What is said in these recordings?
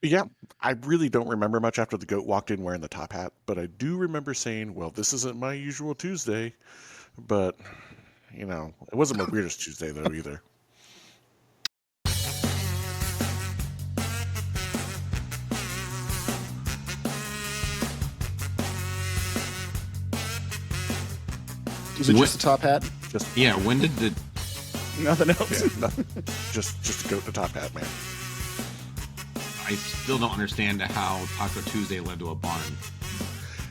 Yeah, I really don't remember much after the goat walked in wearing the top hat, but I do remember saying, well, this isn't my usual Tuesday. But, it wasn't my weirdest Tuesday, though, either. Was it just the top hat? Just Yeah, when did the Nothing else. Yeah, nothing. Just a goat in the top hat, man. I still don't understand how Taco Tuesday led to a barn.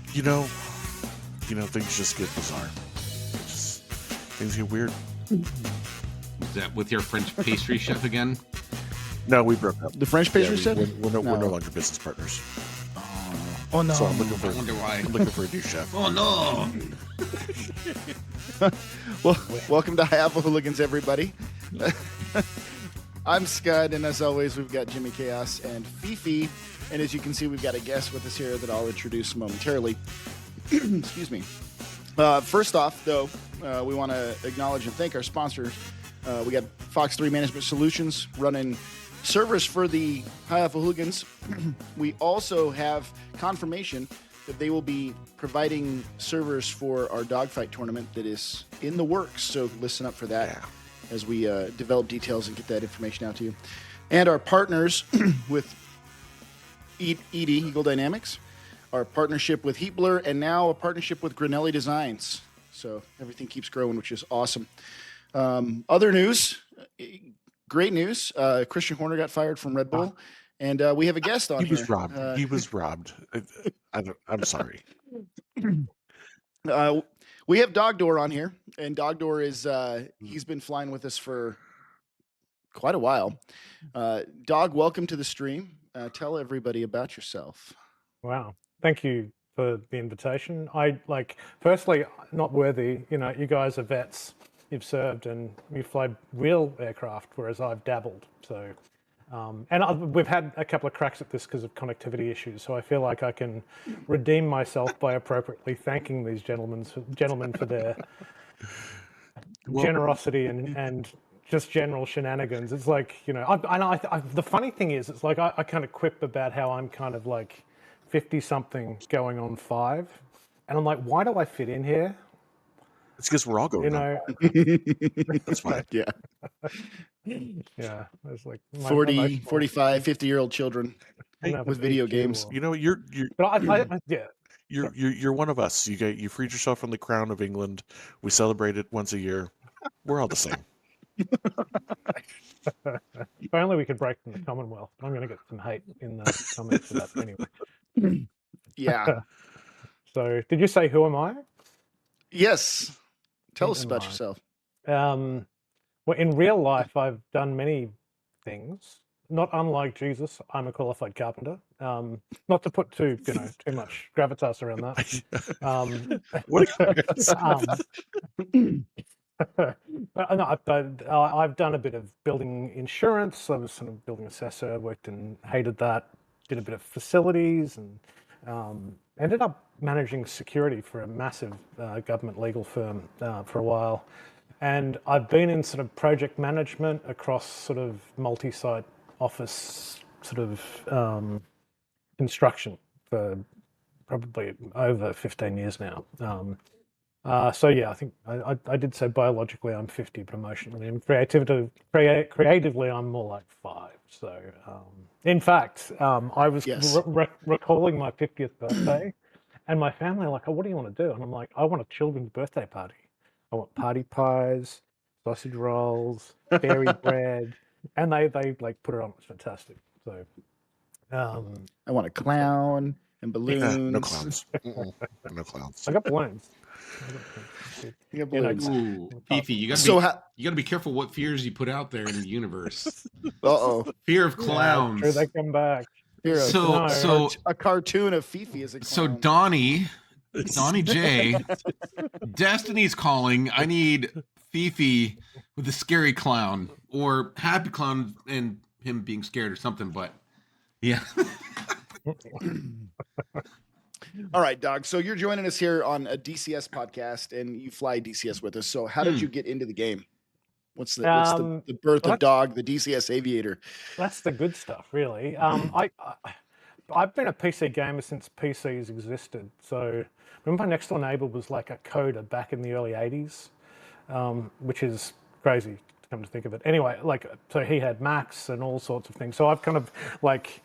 Things just get bizarre. Things get weird. Is that with your French pastry chef again? No, we broke up. The French pastry chef? We're no longer business partners. Oh no! So I'm I wonder why. looking for a new chef. Oh no! Well, welcome to High Alpha Hooligans, everybody. I'm Scud, and as always, we've got Jimmy Chaos and Fifi. And as you can see, we've got a guest with us here that I'll introduce momentarily. Excuse me. First off, though, we want to acknowledge and thank our sponsors. We got Fox 3 Management Solutions running servers for the High Alpha Hooligans. We also have confirmation that they will be providing servers for our dogfight tournament that is in the works. So listen up for that as we develop details and get that information out to you. And our partners with ED, Eagle Dynamics, our partnership with Heat Blur, and now a partnership with Granelli Designs. So everything keeps growing, which is awesome. Other news, great news. Christian Horner got fired from Red Bull, and we have a guest on He here. was robbed. He was robbed. I'm sorry. We have Dog Door on here, and Dog Door is he's been flying with us for quite a while. Dog, welcome to the stream. Tell everybody about yourself. Wow. Thank you for the invitation. Firstly, not worthy. You guys are vets. You've served and you fly real aircraft, whereas I've dabbled. So, we've had a couple of cracks at this because of connectivity issues. So I feel like I can redeem myself by appropriately thanking these gentlemen for their generosity and just general shenanigans. It's like, the funny thing is, it's like I kind of quip about how I'm kind of like 50-something going on 5. And I'm like, why do I fit in here? It's because we're all going. That's fine. Yeah. Yeah. It's like 40, 45, 50-year-old children with video games. You're yeah. You're one of us. You freed yourself from the crown of England. We celebrate it once a year. We're all the same. If only we could break from the Commonwealth. I'm going to get some hate in the comments for that anyway. Yeah. So, did you say who am I? Yes. Tell us about yourself. Well, in real life, I've done many things. Not unlike Jesus, I'm a qualified carpenter. Not to put too much gravitas around that. I've done a bit of building insurance. I was sort of building assessor, worked and hated that. Did a bit of facilities and ended up managing security for a massive government legal firm for a while. And I've been in sort of project management across sort of multi-site office sort of construction for probably over 15 years now. So yeah, I think I did say biologically I'm 50, but emotionally and creatively I'm more like 5. So in fact, I was recalling my 50th birthday, and my family are like, "Oh, what do you want to do?" And I'm like, "I want a children's birthday party. I want party pies, sausage rolls, fairy bread," and they like put it on. It's fantastic. So I want a clown and balloons. No clowns. No clowns. I got balloons. Ooh, Fifi, you gotta be careful what fears you put out there in the universe. Fear of clowns. Sure, they come back. So a cartoon of Fifi is a clown. So Donnie J, Destiny's calling. I need Fifi with a scary clown or happy clown and him being scared or something. But yeah. All right, Dog. So you're joining us here on a DCS podcast, and you fly DCS with us. So how did you get into the game? What's the Um, the birth well, of dog, the DCS Aviator? that's the good stuff, really. I've been a PC gamer since PCs existed. So remember, my next door neighbor was like a coder back in the early '80s, which is crazy to come to think of it. Anyway, like, so he had Macs and all sorts of things. So I've kind of like,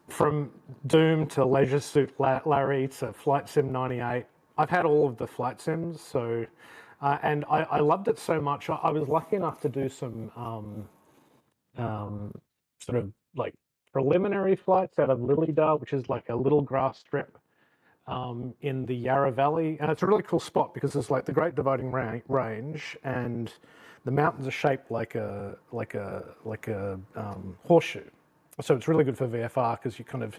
from Doom to Leisure Suit Larry to Flight Sim 98, I've had all of the flight sims. So, and I loved it so much. I was lucky enough to do some sort of like preliminary flights out of Lilydale, which is like a little grass strip in the Yarra Valley, and it's a really cool spot because it's like the Great Dividing Range, and the mountains are shaped like a horseshoe. So it's really good for VFR because you kind of,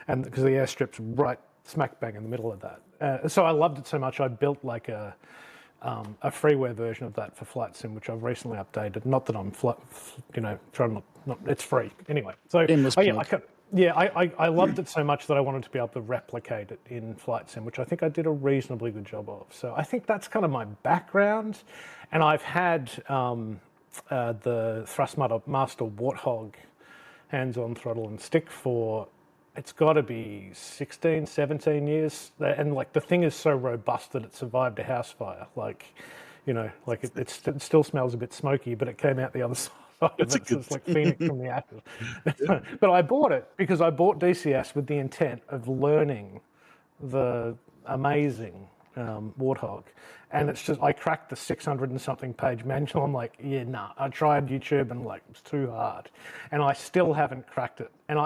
and because the airstrip's right smack bang in the middle of that. So I loved it so much I built like a freeware version of that for Flight Sim, which I've recently updated. Not that I'm, trying not it's free anyway. So I loved it so much that I wanted to be able to replicate it in Flight Sim, which I think I did a reasonably good job of. So I think that's kind of my background, and I've had the Thrustmaster Warthog hands-on throttle and stick for, it's got to be 16, 17 years. And like the thing is so robust that it survived a house fire. Like, like it still smells a bit smoky, but it came out the other side of it. So it's like Phoenix from the ashes. But I bought it because I bought DCS with the intent of learning the amazing Warthog. And it's just, I cracked the 600 and something page manual. I'm like, yeah, nah. I tried YouTube and like, it was too hard. And I still haven't cracked it. And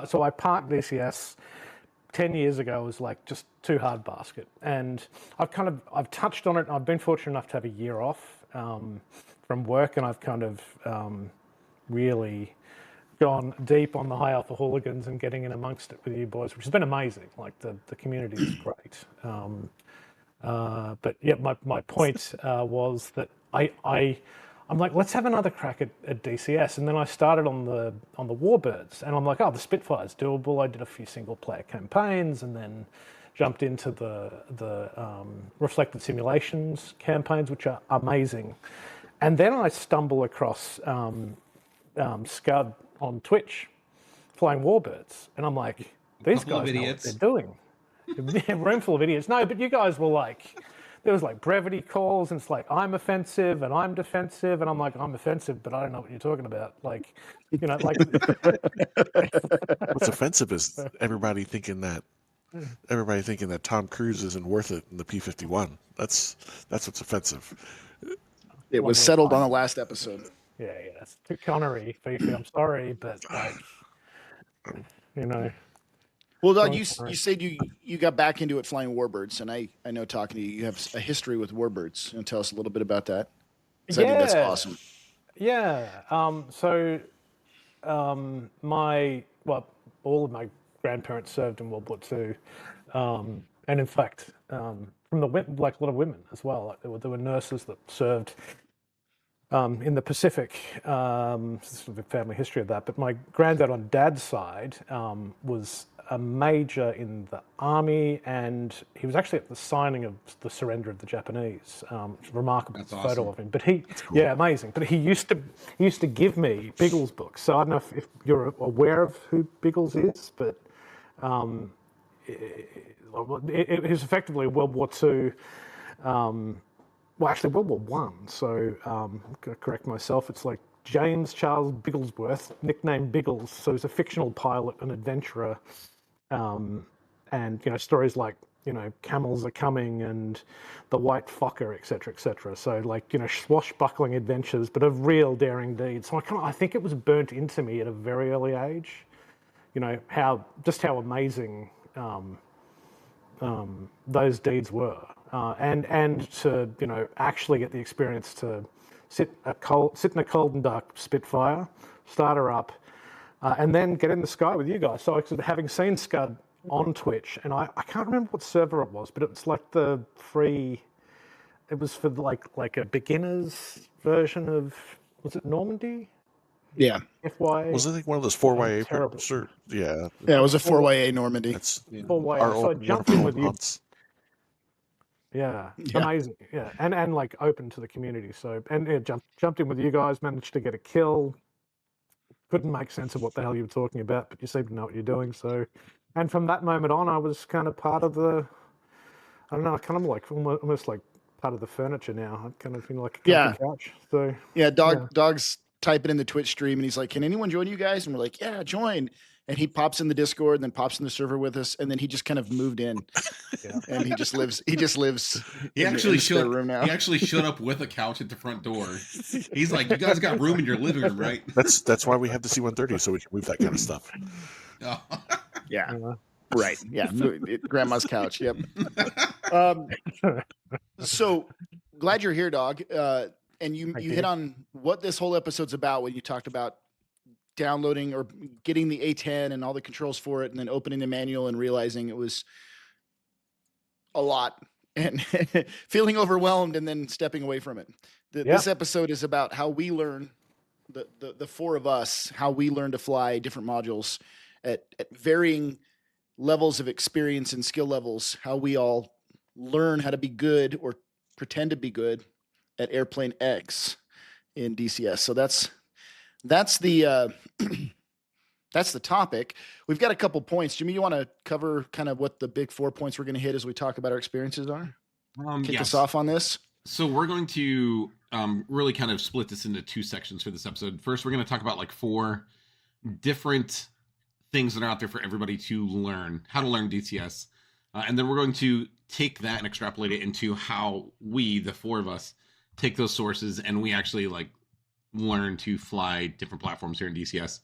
so I parked DCS 10 years ago. It was like just too hard basket. And I've touched on it. I've been fortunate enough to have a year off from work. And I've kind of really gone deep on the High Alpha Hooligans and getting in amongst it with you boys, which has been amazing. Like the community is great. But yeah, my point was that I'm like, let's have another crack at DCS, and then I started on the Warbirds, and I'm like, oh, the Spitfire's doable. I did a few single player campaigns, and then jumped into the reflected simulations campaigns, which are amazing. And then I stumble across Scud on Twitch flying Warbirds, and I'm like, these guys know what they're doing. A room full of idiots. No, but you guys were like, there was like brevity calls, and it's like, I'm offensive and I'm defensive, and I'm like, I'm offensive, but I don't know what you're talking about. Like, like. What's offensive is everybody thinking that Tom Cruise isn't worth it in the P-51. That's what's offensive. It was settled on the last episode. Yeah, that's too Connery, Fifi. I'm sorry, but like, Well, Doug, you said you got back into it flying Warbirds, and I know talking to you, you have a history with Warbirds. And tell us a little bit about that. I think that's awesome. Yeah. So, all of my grandparents served in World War II, and in fact, from like a lot of women as well. Like there were nurses that served in the Pacific. This is a family history of that. But my granddad on dad's side was a major in the army, and he was actually at the signing of the surrender of the Japanese. Remarkable photo of him. But cool. Yeah, amazing. But he used to give me Biggles books. So I don't know if you're aware of who Biggles is, but it was effectively World War II. Well, actually, World War One. So I'm going to correct myself. It's like James Charles Bigglesworth, nicknamed Biggles. So he's a fictional pilot and adventurer. And stories like Camels Are Coming and The White Fokker, etc., etc. So like swashbuckling adventures, but of real daring deeds. So I think it was burnt into me at a very early age. How amazing those deeds were, and to actually get the experience to sit in a cold and dark Spitfire, start her up. And then get in the sky with you guys. So having seen Scud on Twitch, and I can't remember what server it was, but it's like the free. It was for like a beginner's version of, was it Normandy? Yeah. FY. Was it like one of those 4YA? Terrible. Sure. Yeah. Yeah, it was a 4YA Normandy. That's 4YA. So I jumped in with you. Yeah, Yeah. amazing. Yeah, and like open to the community. So and yeah, jumped in with you guys, managed to get a kill. Couldn't make sense of what the hell you were talking about, but you seem to know what you're doing. So, and from that moment on, I was kind of part of the. I don't know. I kind of like almost like part of the furniture now. I kind of feel like a comfy couch. So Yeah, dog's typing in the Twitch stream and he's like, "Can anyone join you guys?" And we're like, "Yeah, join." And he pops in the Discord and then pops in the server with us, and then he just kind of moved in. Yeah. And he just lives in the spare room now. He actually showed up with a couch at the front door. He's like, "You guys got room in your living room, right?" That's why we have the C-130, so we can move that kind of stuff. Oh. Yeah. Yeah. Right. Yeah. Grandma's couch. Yep. So glad you're here, dog. And you hit on what this whole episode's about when you talked about downloading or getting the A10 and all the controls for it, and then opening the manual and realizing it was a lot and feeling overwhelmed and then stepping away from it. This episode is about how we learn, the four of us, how we learn to fly different modules at varying levels of experience and skill levels, how we all learn how to be good or pretend to be good at Airplane X in DCS. So that's the that's the topic. We've got a couple points. Jimmy, you want to cover kind of what the big 4 points we're going to hit as we talk about our experiences are? Kick us off on this. So we're going to really kind of split this into two sections for this episode. First, we're going to talk about like 4 different things that are out there for everybody to learn, how to learn DCS. And then we're going to take that and extrapolate it into how we, the 4 of us, take those sources and we actually like learn to fly different platforms here in DCS.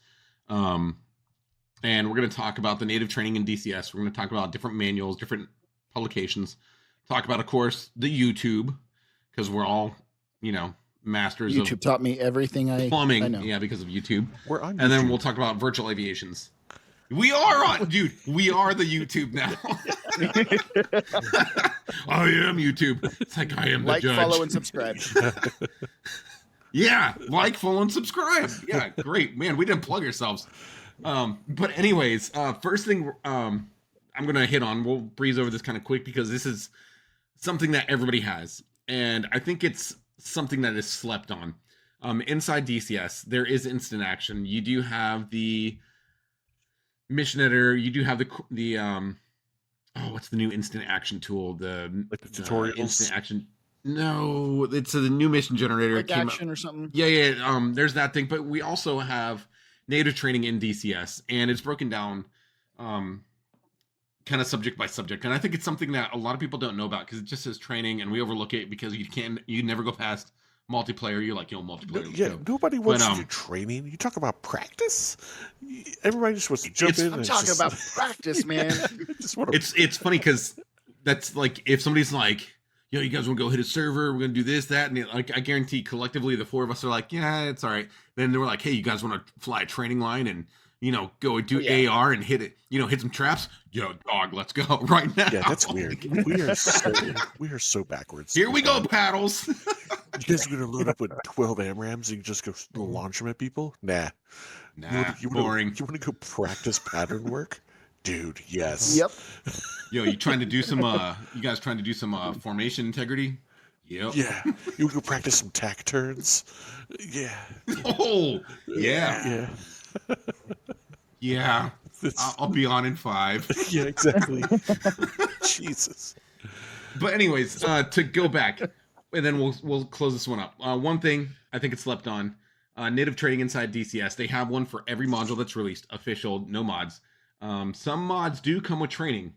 And we're going to talk about the native training in DCS. We're going to talk about different manuals, different publications. Talk about, of course, the YouTube, because we're all, masters YouTube of taught me everything I know. Yeah, because of YouTube. We're on And then YouTube. we'll talk about virtual aviations. We are on, dude. We are the YouTube now. I am YouTube. It's like I am the judge. Follow, and subscribe. Yeah, like, follow, and subscribe. Yeah, great, man. We didn't plug ourselves. But anyways, first thing I'm gonna hit on. We'll breeze over this kind of quick because this is something that everybody has, and I think it's something that is slept on. Inside DCS, there is instant action. You do have the mission editor. You do have the what's the new instant action tool? The tutorials. Instant action. No, it's the new mission generator. Quick action or something. Yeah. There's that thing, but we also have native training in DCS, and it's broken down, kind of subject by subject. And I think it's something that a lot of people don't know about because it just says training, and we overlook it because you never go past multiplayer. You're like, multiplayer. Yeah, nobody wants to do training. You talk about practice. Everybody just wants to jump in. I'm talking about practice, man. It's funny because that's like if somebody's like, you guys want to go hit a server? We're gonna do this, that, and like I guarantee collectively the 4 of us are like, yeah, it's all right. Then they were like, hey, you guys want to fly a training line and go do AR and hit it, hit some traps? Yo, dog, let's go right now. Yeah, that's weird. We are so backwards. Here we go, paddles. You guys are gonna load up with 12 AMRAMs and you just go launch them at people? Nah, boring. You want to go practice pattern work? Dude, yes. Yep. Yo, you trying to do some you guys trying to do some formation integrity? Yep. Yeah. You want to go practice some tack turns? Yeah. Oh, yeah. Yeah. Yeah. I'll be on in 5. Yeah, exactly. Jesus. But anyways, to go back, and then we'll close this one up. One thing I think it's slept on, native training inside DCS. They have one for every module that's released, official, no mods. Some mods do come with training,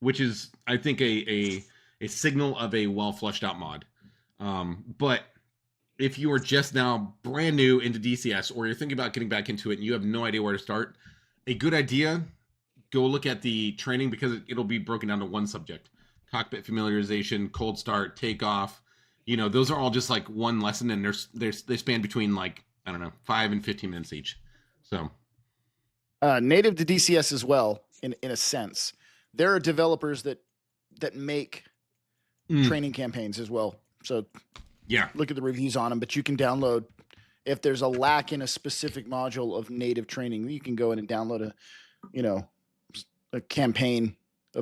which is, I think, a signal of a well fleshed out mod. But if you are just now brand new into DCS, or you're thinking about getting back into it and you have no idea where to start, a good idea, go look at the training because it'll be broken down to one subject: cockpit familiarization, cold start, takeoff. Those are all just like one lesson, and they span between 5 and 15 minutes each. So. Native to DCS as well, in a sense. There are developers that make training campaigns as well. So look at the reviews on them, but you can download, if there's a lack in a specific module of native training, you can go in and download a campaign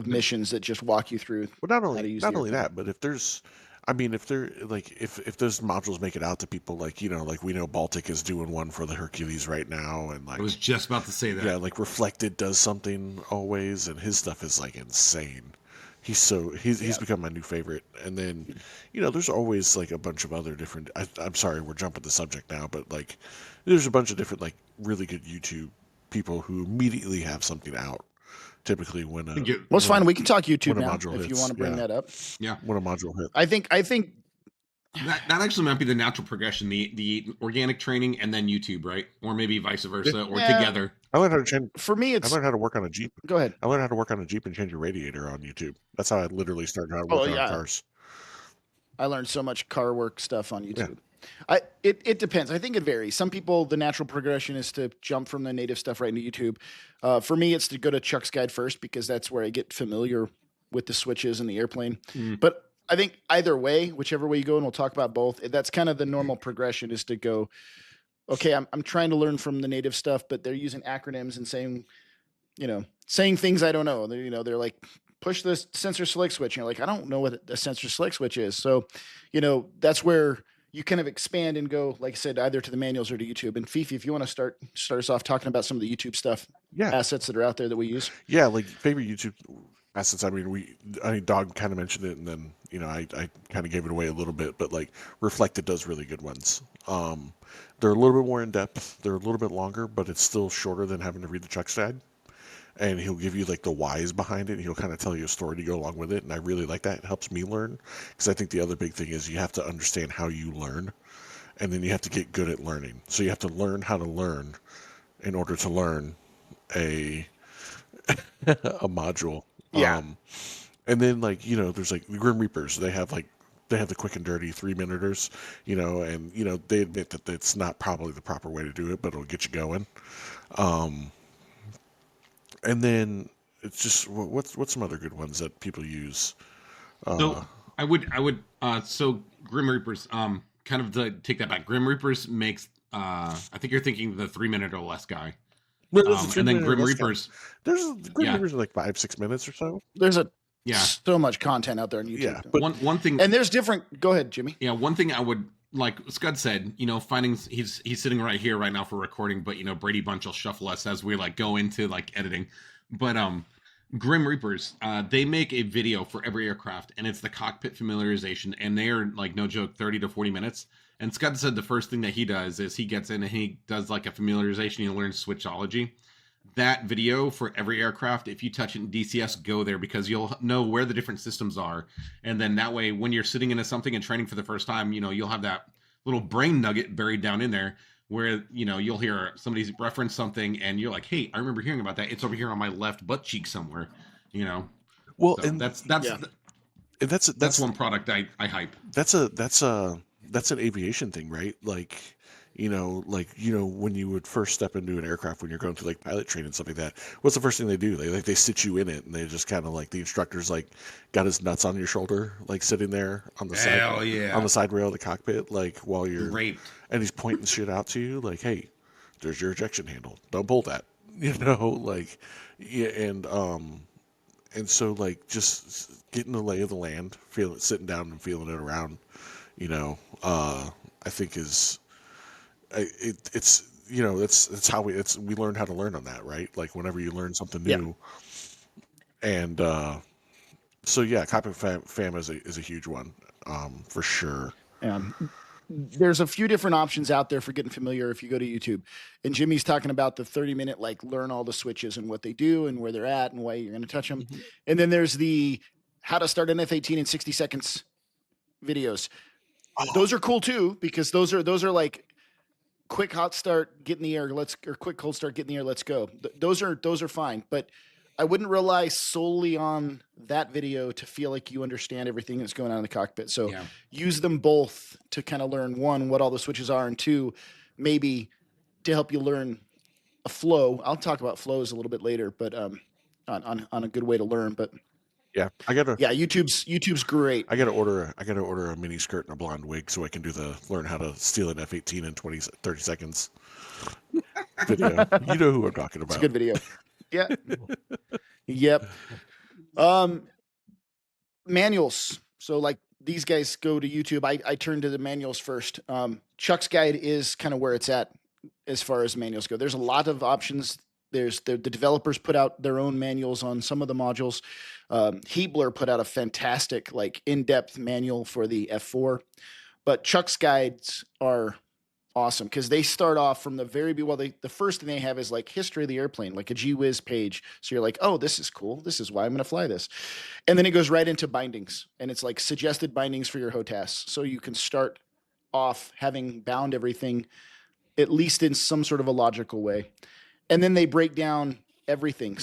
missions that just walk you through. Well, not to only use not the only airplane. that, but if there's, I mean, if they're like if those modules make it out to people, like like we know Baltic is doing one for the Hercules right now, and I like was just about to say that. yeah, like Reflected does something always, and his stuff is like insane. He's become my new favorite. And then, there's always like a bunch of other different. I'm sorry, we're jumping the subject now, but like, there's a bunch of different like really good YouTube people who immediately have something out. Typically, when a Thank you. Well, it's fine. We can talk YouTube when a now module if you hits, want to bring yeah. that up. Yeah. when a module hits. I think That actually might be the natural progression, the organic training and then YouTube, right? Or maybe vice versa, or Yeah. together. I learned how to change. for me, I it's learned how to work on a Jeep. go ahead. I learned how to work on a Jeep and change a radiator on YouTube. That's how I literally started how to Oh, work on yeah. cars. I learned so much car work stuff on YouTube. It depends. I think it varies. Some people, the natural progression is to jump from the native stuff right into YouTube. For me, it's to go to Chuck's Guide first because that's where I get familiar with the switches and the airplane. But I think either way, whichever way you go, and we'll talk about both, that's kind of the normal progression is to go, okay, I'm trying to learn from the native stuff, but they're using acronyms and saying things I don't know. They're like, push this sensor select switch. And you're like, I don't know what a sensor select switch is. So, that's where you kind of expand and go, like I said, either to the manuals or to YouTube. And Fifi, if you want to start us off talking about some of the YouTube stuff, Yeah. assets that are out there that we use. Yeah, like favorite YouTube assets. I mean, Dog kind of mentioned it, and then I kind of gave it away a little bit, but like Reflected does really good ones. They're a little bit more in depth. They're a little bit longer, but it's still shorter than having to read the Chuck's Guide. And he'll give you like the whys behind it. And he'll kind of tell you a story to go along with it, and I really like that. It helps me learn because I think the other big thing is you have to understand how you learn, and then you have to get good at learning. So you have to learn how to learn in order to learn a a module. Yeah. And then there's like the Grim Reapers. They have the quick and dirty 3-minuters, and they admit that it's not probably the proper way to do it, but it'll get you going. And then it's just what's some other good ones that people use? So I would so Grim Reapers, kind of to take that back. Grim Reapers makes I think you're thinking the 3-minute or less guy. And then Grim Reapers. There's Grim Reapers are like 5-6 minutes or so. There's Yeah. so much content out there on YouTube. Yeah, but One thing, and there's different. Go ahead, Jimmy. yeah, one thing I would like Scud said, finding he's sitting right here right now for recording, but Brady Bunch will shuffle us as we like go into like editing. But Grim Reapers, they make a video for every aircraft, and it's the cockpit familiarization, and they are like no joke 30 to 40 minutes. And Scud said the first thing that he does is he gets in and he does like a familiarization. He learns switchology. That video for every aircraft, if you touch it in DCS, go there because you'll know where the different systems are. And then that way, when you're sitting into something and training for the first time, you'll have that little brain nugget buried down in there where, you'll hear somebody's reference something and you're like, hey, I remember hearing about that. It's over here on my left butt cheek somewhere, Well, So and that's one product I hype. That's an aviation thing, right? Like when you would first step into an aircraft when you're going through like pilot training and stuff like that, what's the first thing they do? They sit you in it, and they just kind of like the instructor's like got his nuts on your shoulder, like sitting there on the side on the side rail of the cockpit, like while you're Raped. and he's pointing shit out to you, like, hey, there's your ejection handle, don't pull that, like, yeah, and so like just getting the lay of the land, sitting down and feeling it around, I think is. It's how we learned how to learn on that, right? Like whenever you learn something new, and so yeah, cockpit fam is a huge one, for sure. There's a few different options out there for getting familiar if you go to YouTube. And Jimmy's talking about the 30-minute, like learn all the switches and what they do and where they're at and why you're going to touch them. Mm-hmm. And then there's the how to start an F-18 in 60 seconds videos. Those are cool too because those are like quick hot start, get in the air, or quick cold start, get in the air, let's go. Those are fine, but I wouldn't rely solely on that video to feel like you understand everything that's going on in the cockpit. So use them both to kind of learn, one, what all the switches are, and two, maybe to help you learn a flow. I'll talk about flows a little bit later, but on a good way to learn. But yeah, YouTube's great. I gotta order a mini skirt and a blonde wig so I can do learn how to steal an F-18 in 30 seconds video. You know who I'm talking about. It's a good video. Yeah. Yep. Manuals. So like these guys go to YouTube. I turn to the manuals first. Chuck's guide is kind of where it's at as far as manuals go. There's a lot of options. There's the developers put out their own manuals on some of the modules. Heatblur put out a fantastic, like in-depth manual for the F4, but Chuck's guides are awesome because they start off from the very the first thing they have is like history of the airplane, like a GWiz page. So you're like, oh, this is cool. This is why I'm going to fly this. And then it goes right into bindings, and it's like suggested bindings for your HOTAS. So you can start off having bound everything, at least in some sort of a logical way. And then they break down everything,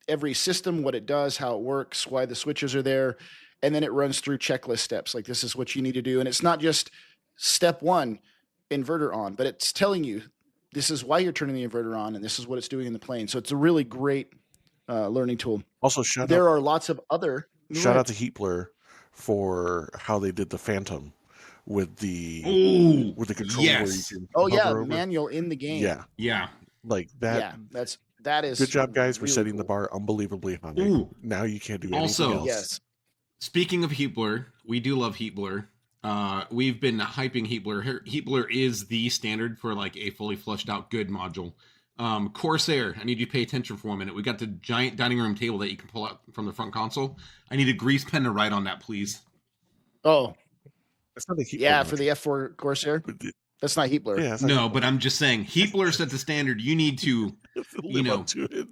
every system, what it does, how it works, why the switches are there. And then it runs through checklist steps. Like, this is what you need to do. And it's not just step one, inverter on, but it's telling you this is why you're turning the inverter on and this is what it's doing in the plane. So it's a really great learning tool. Also, there are lots of other. Shout out to Heatblur for how they did the Phantom with the controller. Yes. Where you can hover over. Manual in the game. Yeah. Like that. Yeah, that is good job, guys, for really setting cool. the bar unbelievably high. Ooh. Now you can't do anything Also, else. Yes. Speaking of Heatblur, we do love Heatblur. We've been hyping Heatblur. Heatblur is the standard for like a fully fleshed out good module. Corsair, I need you to pay attention for a minute. We got the giant dining room table that you can pull out from the front console. I need a grease pen to write on that, please. Oh, That's not the Heatblur yeah, module. for the F4 Corsair. That's not Heatblur. Yeah, that's not No, Heatblur. but I'm just saying, Heatblur set the standard. You need to, Live up to it.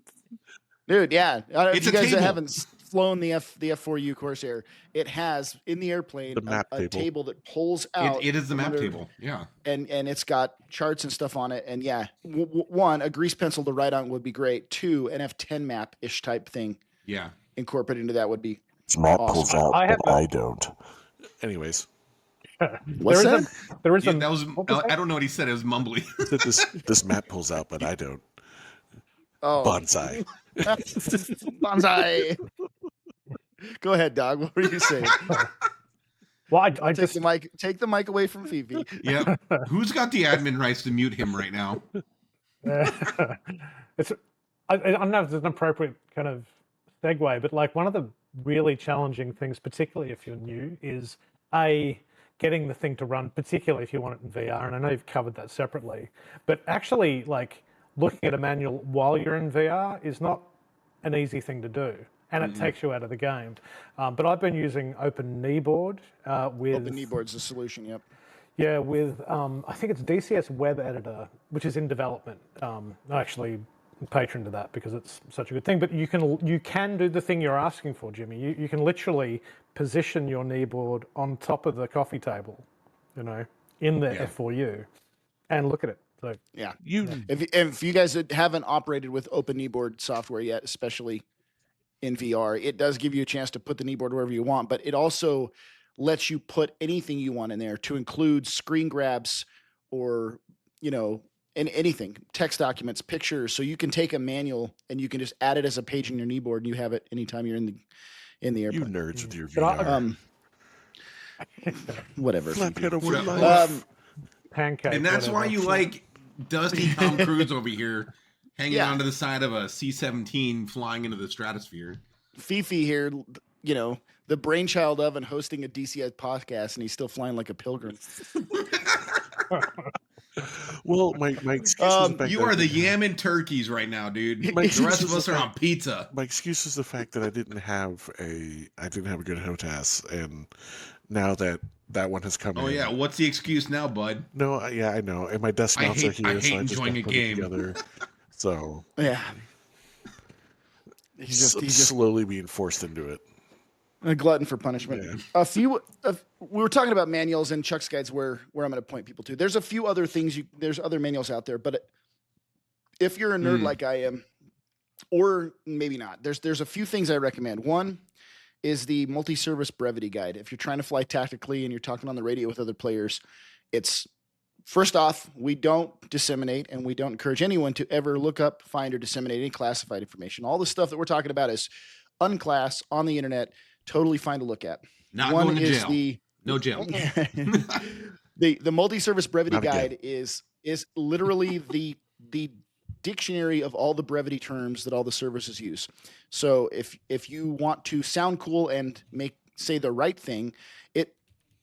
Dude, yeah. It's you a guys that table. haven't flown the F4U Corsair, it has in the airplane The map a table. table that pulls out. it is the from map under- table. Yeah. And it's got charts and stuff on it. And yeah, one, a grease pencil to write on would be great. Two, an F10 map-ish type thing Yeah. incorporated into that would be. Map Awesome. out, I have but a- I don't. Anyways, What's there that? is there is Yeah, a that was, what was I don't know what he said. It was mumbly. this map pulls out, but I don't. Oh, Bonsai. bonsai. Go ahead, dog. What were you saying? Well, I Take just the mic away from Fifi. Yep. Who's got the admin rights to mute him right now? it's I don't know if it's an appropriate kind of segue, but like one of the really challenging things, particularly if you're new, is getting the thing to run, particularly if you want it in VR. And I know you've covered that separately, but actually like looking at a manual while you're in VR is not an easy thing to do. And it takes you out of the game. But I've been using Open Kneeboard with... Open Kneeboard's the solution, yep. Yeah, with, I think it's DCS Web Editor, which is in development. I actually patron to that because it's such a good thing. But you can do the thing you're asking for, Jimmy. You can literally position your kneeboard on top of the coffee table, in the F4U, and look at it. So Yeah. If you guys haven't operated with Open Kneeboard software yet, especially in VR, it does give you a chance to put the kneeboard wherever you want, but it also lets you put anything you want in there, to include screen grabs or, anything, text documents, pictures. So you can take a manual and you can just add it as a page in your kneeboard and you have it anytime you're in the You airplane. nerds with your But VR. Whatever. Flap head over Whatever. life. pancake. And that's why whatever. you like dusty Tom Cruise over here hanging Yeah. onto the side of a C-17 flying into the stratosphere. Fifi here, the brainchild of and hosting a DCS podcast, and he's still flying like a pilgrim. Well, my excuse is the fact You that are the yamming turkeys right now, dude. My The rest of excuse us is are on pizza. my excuse is the fact that I didn't have a good HOTAS, and now that one has come Oh in. yeah, what's the excuse now, bud? No, I know, and my desk I mounts hate- are here, I so hate I just enjoying gotta a put game. it together. So Yeah. He's just slowly being forced into it. a glutton for punishment. Yeah. We were talking about manuals, and Chuck's guides where I'm going to point people to. There's a few other things. There's other manuals out there, but if you're a nerd like I am, or maybe not, there's a few things I recommend. One is the multi-service brevity guide. If you're trying to fly tactically and you're talking on the radio with other players, it's first off, we don't disseminate, and we don't encourage anyone to ever look up, find, or disseminate any classified information. All the stuff that we're talking about is unclass on the internet. Totally fine to look at. Not One going to is jail. No jail. the multi-service brevity Not again. guide is literally the dictionary of all the brevity terms that all the services use. So if you want to sound cool and say the right thing,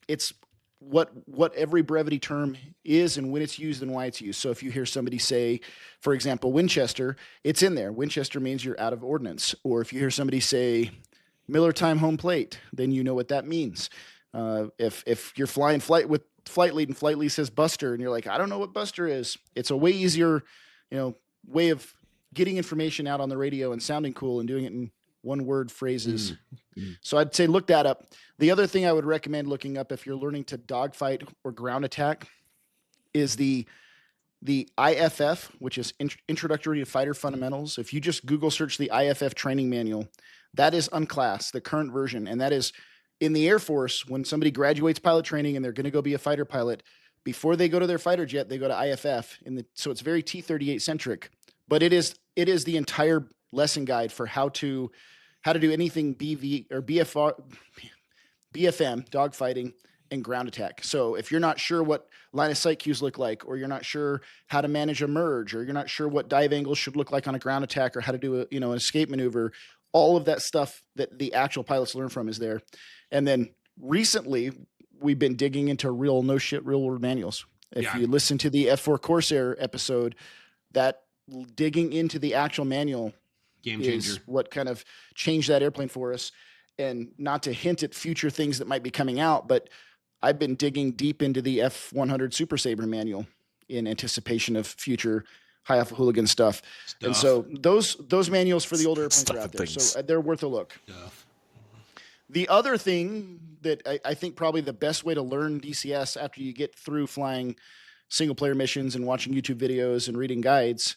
it's what every brevity term is and when it's used and why it's used. So if you hear somebody say, for example, Winchester, it's in there. Winchester means you're out of ordnance. Or if you hear somebody say Miller time home plate, then you know what that means. If you're flying flight with flight lead and flight lead says Buster and you're like, I don't know what Buster is, it's a way easier, way of getting information out on the radio and sounding cool and doing it in one word phrases. So I'd say look that up. The other thing I would recommend looking up if you're learning to dogfight or ground attack is the IFF, which is Introductory to Fighter Fundamentals. If you just Google search the IFF training manual, that is unclassed, the current version. And that is in the Air Force, when somebody graduates pilot training and they're going to go be a fighter pilot, before they go to their fighter jet, they go to IFF. So it's very T-38 centric, but it is the entire lesson guide for how to do anything BV or BFR, BFM, dogfighting, and ground attack. So if you're not sure what line of sight cues look like, or you're not sure how to manage a merge, or you're not sure what dive angles should look like on a ground attack, or how to do an escape maneuver, all of that stuff that the actual pilots learn from is there. And then recently we've been digging into real world manuals. If you listen to the F4 Corsair episode, that digging into the actual manual Game changer is what kind of changed that airplane for us. And not to hint at future things that might be coming out, but I've been digging deep into the F100 Super Sabre manual in anticipation of future High Alpha Hooligan stuff. And so those manuals for the older airplanes are out there. So they're worth a look. The other thing that I think probably the best way to learn DCS after you get through flying single player missions and watching YouTube videos and reading guides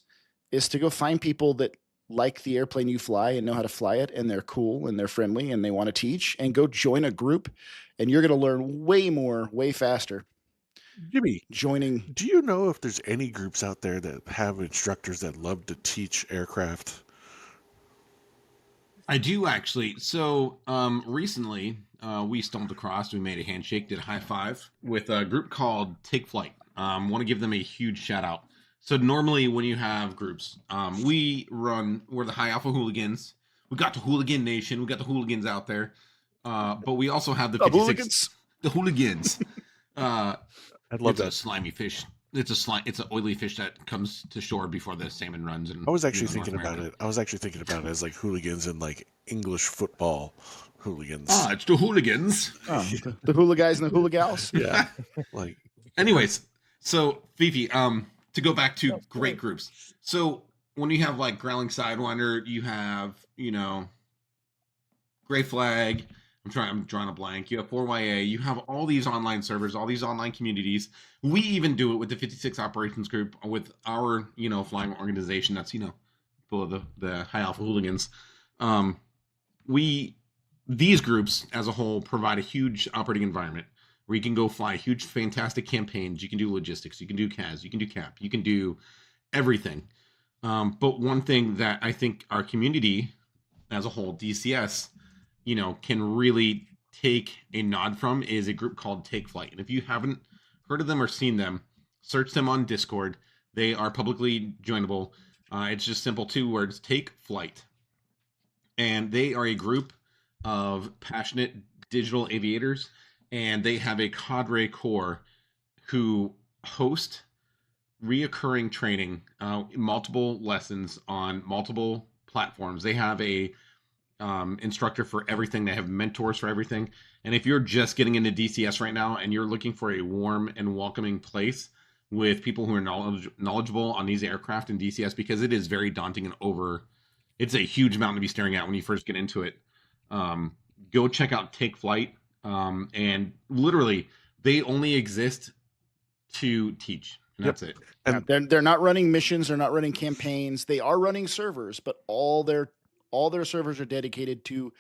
is to go find people that like the airplane you fly and know how to fly it, and they're cool and they're friendly and they want to teach, and go join a group, and you're going to learn way more, way faster. Jimmy, joining. Do you know if there's any groups out there that have instructors that love to teach aircraft? I do actually. So recently we stumbled across, we made a handshake, did a high five with a group called Take Flight. Want to give them a huge shout out. So normally when you have groups, we're the High Alpha Hooligans. We got the Hooligan Nation. We got the hooligans out there. But we also have the 56, the hooligans. I love that. A slimy fish. It's an oily fish that comes to shore before the salmon runs. And I was actually thinking about it. I was actually thinking about it as like hooligans and like English football hooligans. It's the hooligans. The hula guys and the hula gals. Yeah. Anyways, so Fifi, to go back to great groups. So when you have like Growling Sidewinder, you have, Gray Flag. I'm drawing a blank. You have 4YA. You have all these online servers, all these online communities. We even do it with the 56 operations group, with our, flying organization. That's, full of the High Alpha Hooligans. These groups as a whole provide a huge operating environment where you can go fly huge, fantastic campaigns. You can do logistics. You can do CAS. You can do CAP. You can do everything. But one thing that I think our community as a whole, DCS, can really take a nod from is a group called Take Flight. And if you haven't heard of them or seen them, search them on Discord. They are publicly joinable. It's just simple 2 words, Take Flight. And they are a group of passionate digital aviators, and they have a cadre core who host reoccurring training, multiple lessons on multiple platforms. They have a instructor for everything. They have mentors for everything. And if you're just getting into DCS right now and you're looking for a warm and welcoming place with people who are knowledgeable on these aircraft and DCS, because it is very daunting and it's a huge mountain to be staring at when you first get into it. Go check out Take Flight. And literally they only exist to teach. And that's it. And they're not running missions. They're not running campaigns. They are running servers, but all their servers are dedicated to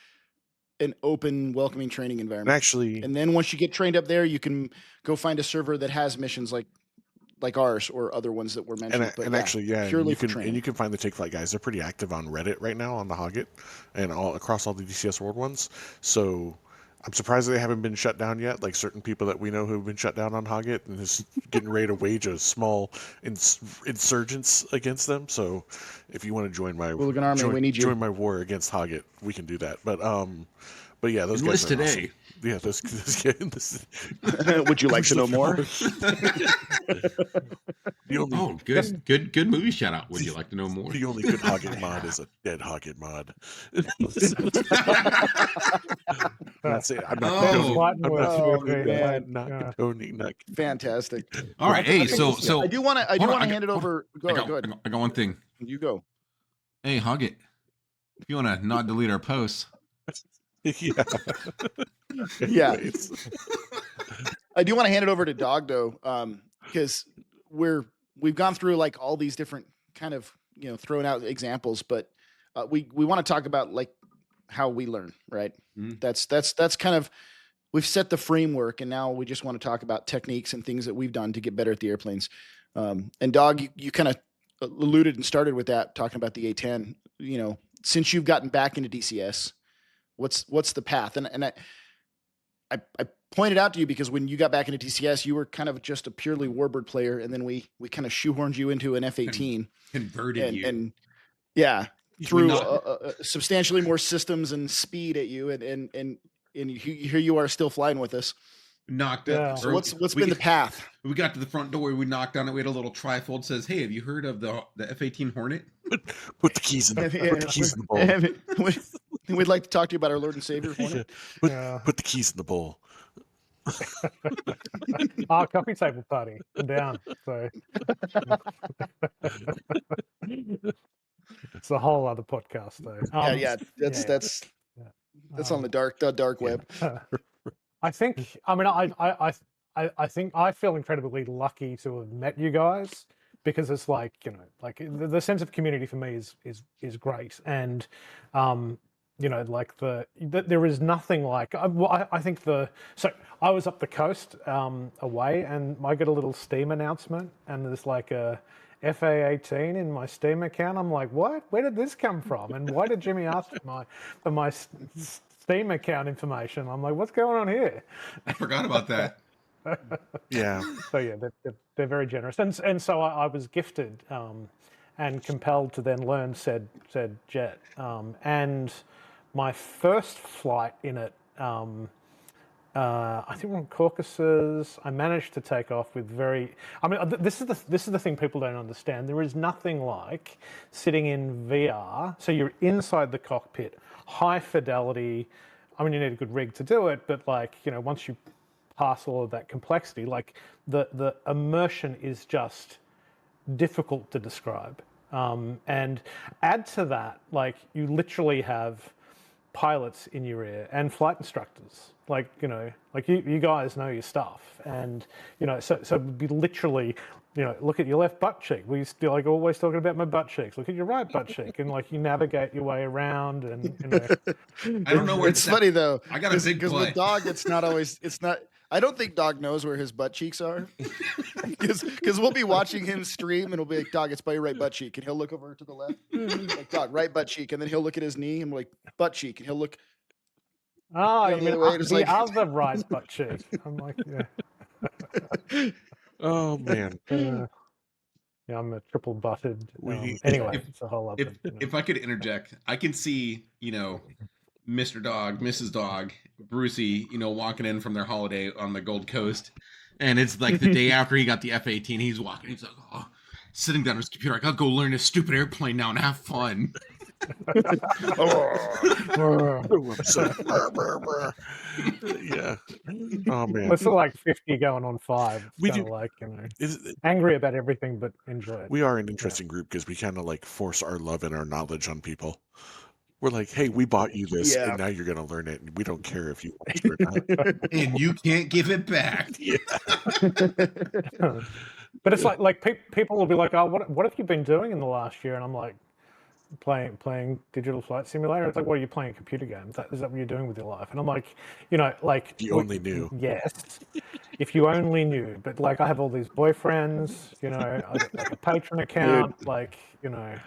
an open, welcoming training environment. And then once you get trained up there, you can go find a server that has missions like ours or other ones that were mentioned. You can find the Take Flight guys. They're pretty active on Reddit right now on the Hoggit and across all the DCS World ones. So I'm surprised they haven't been shut down yet. Like certain people that we know who have been shut down on Hoggit and is getting ready to wage a small insurgence against them. So, if you want to join my Hooligan Army, we need you. join my war against Hoggit, we can do that. But yeah, those guys Enlist are today. awesome. Yeah, those guys. Would you like to know more? The only, Oh, good movie shout out. Would you like to know more? the only good Hoggit mod is a dead Hoggit mod. That's it. I'm not Oh. condoning. Not Fantastic. All right, hey, so I do want to hold on, hand it over. Go ahead. I got one thing. You go. Hey, Hoggit, if you want to not delete our posts, yeah. Yeah. Anyways. I do want to hand it over to Dogdo, because we've gone through like all these different kind of throwing out examples, but we want to talk about like how we learn, right? Mm. That's kind of, we've set the framework, and now we just want to talk about techniques and things that we've done to get better at the airplanes. And Dog, you kind of alluded and started with that, talking about the A10. Since you've gotten back into DCS, what's the path? And I pointed out to you because when you got back into DCS, you were kind of just a purely Warbird player, and then we kind of shoehorned you into an F-18, converted you. and yeah, threw substantially more systems and speed at you, and here you are still flying with us. Knocked Yeah. up. So what's been the path? We got to the front door. We knocked on it. We had a little trifold. Says, "Hey, have you heard of the F-18 Hornet?" Put the keys in the bowl. We'd like to talk to you about our Lord and Savior. Hornet. Put the keys in the bowl. Coffee table party. I'm down. So it's a whole other podcast, though. That's on the dark web. I think. I mean, I think I feel incredibly lucky to have met you guys, because it's like the sense of community for me is great, and like there is nothing like. I think so I was up the coast away, and I get a little Steam announcement, and there's like a FA18 in my Steam account. I'm like, what? Where did this come from? And why did Jimmy ask for my Steam account information? I'm like, what's going on here? I forgot about that. Yeah. So yeah, they're very generous, and so I was gifted and compelled to then learn said jet. And my first flight in it, I think we're on Caucasus. I managed to take off with this is the thing people don't understand. There is nothing like sitting in VR. So you're inside the cockpit, high fidelity. I mean, you need a good rig to do it, but once you pass all of that complexity, like the immersion is just difficult to describe. And add to that, like you literally have pilots in your ear and flight instructors, like you guys know your stuff, and so it'd be literally, look at your left butt cheek. We still always talking about my butt cheeks. Look at your right butt cheek, and you navigate your way around, and I don't know where it's funny though. I got a big because with Dog, it's not. I don't think Dog knows where his butt cheeks are, because we'll be watching him stream, and we'll be like, Dog, it's by your right butt cheek, and he'll look over to the left, like, Dog, right butt cheek, and then he'll look at his knee, and we're like, butt cheek, and he'll look. Oh, you mean the other right butt cheek? I'm like, yeah. Oh man. Yeah, I'm a triple butted. Anyway, it's a whole other. If I could interject, I can see Mr. Dog, Mrs. Dog, Brucey, walking in from their holiday on the Gold Coast, and it's like the day after he got the F-18. He's walking. He's like, sitting down on his computer. Like, I'll go learn this stupid airplane now and have fun. Yeah. Oh man. It's like 50 going on 5. We do angry about everything, but enjoy it. We are an interesting group because we kind of force our love and our knowledge on people. We're like, hey, we bought you this, and now you're gonna learn it, and we don't care if you want to or not. And you can't give it back. Yeah. But it's like people will be like, oh, what have you been doing in the last year? And I'm like, playing digital flight simulator. It's like, what are you playing, a computer game? Is that what you're doing with your life? And I'm like, if you only knew. Yes, if you only knew. But I have all these boyfriends, I got a Patreon account, dude.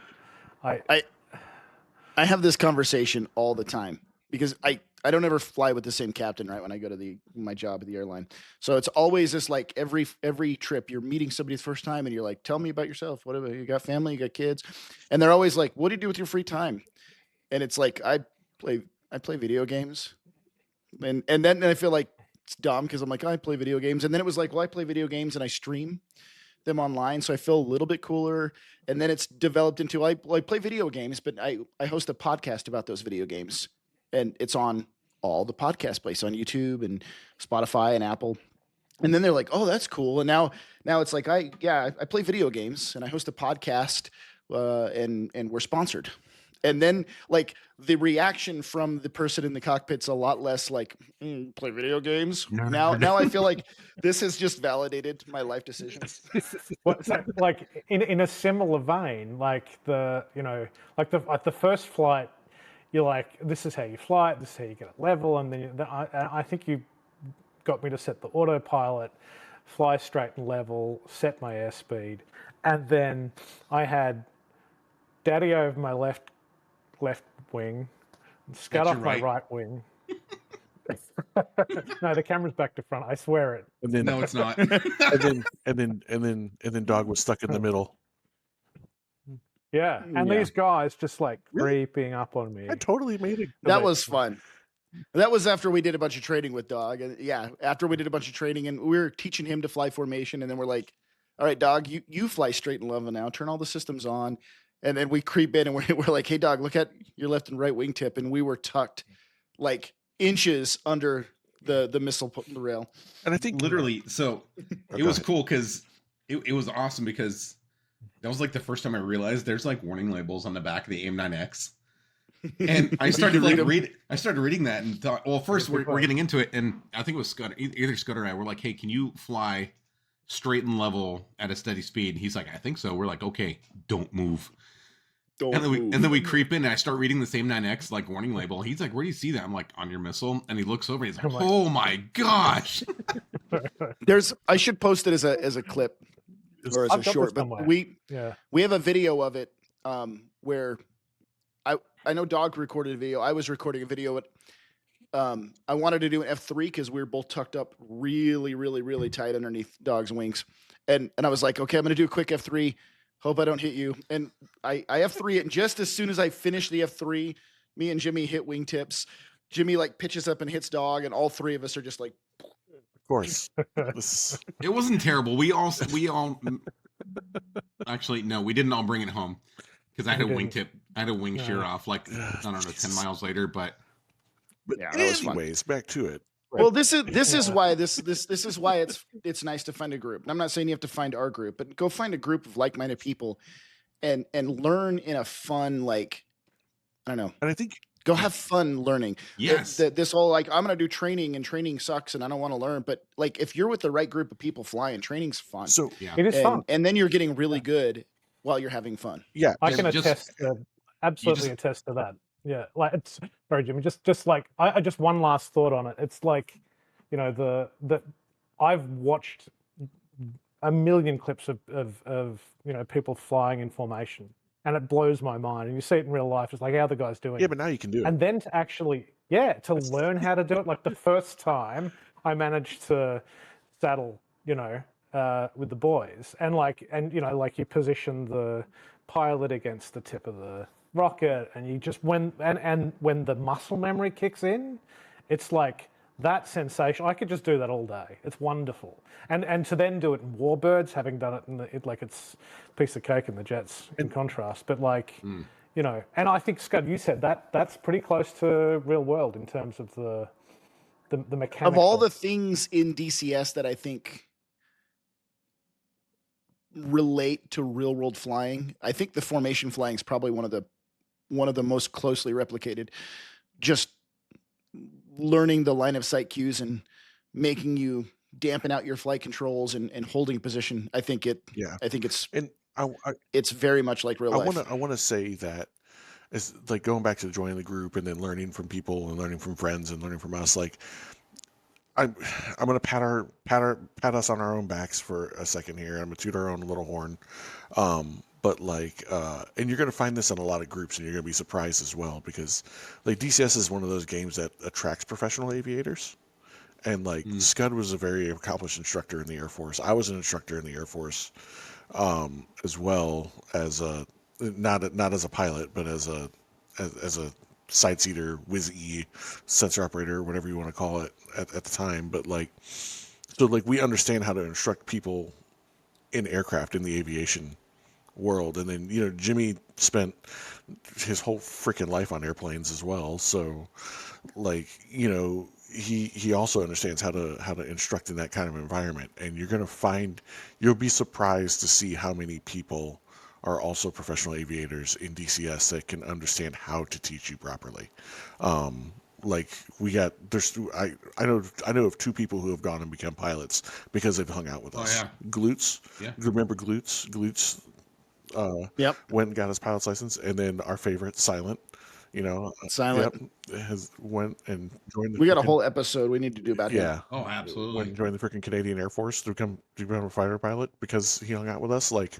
I have this conversation all the time because I don't ever fly with the same captain, right? When I go to my job at the airline. So it's always this, like every trip you're meeting somebody the first time and you're like, tell me about yourself. What about you got family, you got kids? And they're always like, what do you do with your free time? And it's like, I play video games. And then I feel like it's dumb because I'm like, I play video games. And then it was like, well, I play video games and I stream them online. So I feel a little bit cooler. And then it's developed into, I play video games, but I host a podcast about those video games. And it's on all the podcast places on YouTube and Spotify and Apple. And then they're like, oh, that's cool. And now it's like, I play video games and I host a podcast and we're sponsored. And then like the reaction from the person in the cockpit's a lot less like, play video games. Now I feel like this has just validated my life decisions. So, like in a similar vein, like like the first flight, you're like, this is how you fly it, this is how you get it level, and then I think you got me to set the autopilot, fly straight and level, set my airspeed, and then I had Daddy over my left wing, Scud off my right wing. No, the camera's back to front. I swear it. And then, No, it's not. and then Dog was stuck in the middle. Yeah, and Yeah. these guys just like Really? creeping up on me. I totally made it. That was fun. That was after we did a bunch of training with Dog. And yeah, after we did a bunch of training and we were teaching him to fly formation. And then we're like, all right, Dog, you fly straight and level now. Turn all the systems on. And then we creep in and we're like, hey, Dog, look at your left and right wingtip. And we were tucked like inches under the missile rail. And I think Literally, so it go was ahead. cool because it was awesome because that was like the first time I realized there's like warning labels on the back of the AIM-9X. And I started read 'em. I started reading that and thought, well, first we're getting into it, and I think it was Scudder, either Scudder or I were like, hey, can you fly straight and level at a steady speed? And he's like, I think so. We're like, okay, don't move. And then we creep in and I start reading the same 9X like warning label. He's like, where do you see that? I'm like, on your missile. And he looks over and he's like, oh my gosh. I should post it as a clip or as I've a got short, this but somewhere. we have a video of it where I know Dog recorded a video. I was recording a video. I wanted to do an F3 because we were both tucked up really, really, really tight underneath Dog's wings. And I was like, okay, I'm going to do a quick F3. Hope I don't hit you. And I F3 it. And just as soon as I finish the F3, me and Jimmy hit wingtips. Jimmy like pitches up and hits Dog. And all three of us are just like, of course. It wasn't terrible. We all actually, no, we didn't all bring it home because I had a wingtip. I had a wing shear off like, I don't know, 10 miles later, but yeah, that was fun. Anyways, back to it. Well, this is why this is why it's nice to find a group. And I'm not saying you have to find our group, but go find a group of like-minded people and learn in a fun, like, I don't know. And I think Go have fun learning. yes, This whole like, I'm going to do training and training sucks and I don't want to learn. But like, if you're with the right group of people flying, training's fun. so. yeah. It is fun. And then you're getting really good while you're having fun. Yeah, I can just- attest, absolutely attest to that. Yeah, like it's sorry, Jimmy. Just like I just one last thought on it. It's like, the I've watched a million clips of people flying in formation, and it blows my mind. And you see it in real life. It's like, how are the guys doing? yeah, but now you can do it. And then to actually, to learn how to do it. Like the first time I managed to saddle, with the boys, and you position the pilot against the tip of the rocket, and you just when the muscle memory kicks in, it's like that sensation. I could just do that all day. It's wonderful. And to then do it in Warbirds, having done it like it's a piece of cake in the jets in contrast. But and I think, Scud, you said that's pretty close to real world in terms of the mechanics. Of all the things in DCS that I think relate to real world flying, I think the formation flying is probably one of the most closely replicated. Just learning the line of sight cues and making you dampen out your flight controls and holding position. I think it's And it's very much like real life. I want to say that it's like going back to joining the group and then learning from people and learning from friends and learning from us. Like I'm gonna pat us on our own backs for a second here. I'm gonna toot our own little horn. But like, and you're going to find this in a lot of groups, and you're going to be surprised as well, because like DCS is one of those games that attracts professional aviators. And like Scud was a very accomplished instructor in the Air Force. I was an instructor in the Air Force, as well as not as a pilot, but as a side seater, whiz-e, sensor operator, whatever you want to call it at the time. But like, so like we understand how to instruct people in aircraft in the aviation world. And then, you know, Jimmy spent his whole freaking life on airplanes as well. So like, you know, he also understands how to instruct in that kind of environment. And you'll be surprised to see how many people are also professional aviators in DCS that can understand how to teach you properly. Like I know of 2 people who have gone and become pilots because they've hung out with us. Yeah. Glutes. Yeah. Remember Glutes? Glutes went and got his pilot's license, and then our favorite Silent, you know, Silent went and joined. We got a whole episode we need to do about him. Yeah. Oh, absolutely. Went and joined the freaking Canadian Air Force to become a fighter pilot because he hung out with us. Like,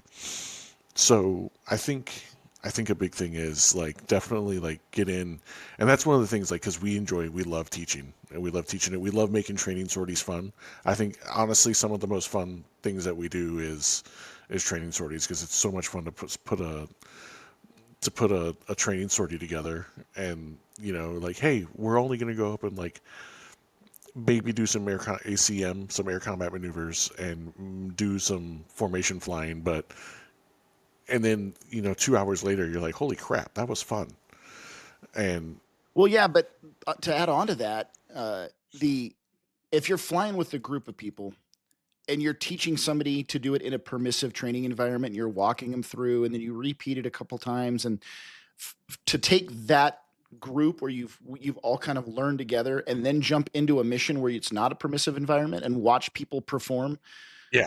so I think a big thing is like definitely like get in, and that's one of the things like because we love teaching, and we love teaching it. We love making training sorties fun. I think honestly some of the most fun things that we do is training sorties, because it's so much fun to put a training sortie together, and you know, like, hey, we're only going to go up and like maybe do some ACM, some air combat maneuvers, and do some formation flying, and then, you know, 2 hours later you're like, holy crap, that was fun. And well, yeah, but to add on to that, if you're flying with a group of people and you're teaching somebody to do it in a permissive training environment, and you're walking them through, and then you repeat it a couple times, and to take that group where you've all kind of learned together and then jump into a mission where it's not a permissive environment and watch people perform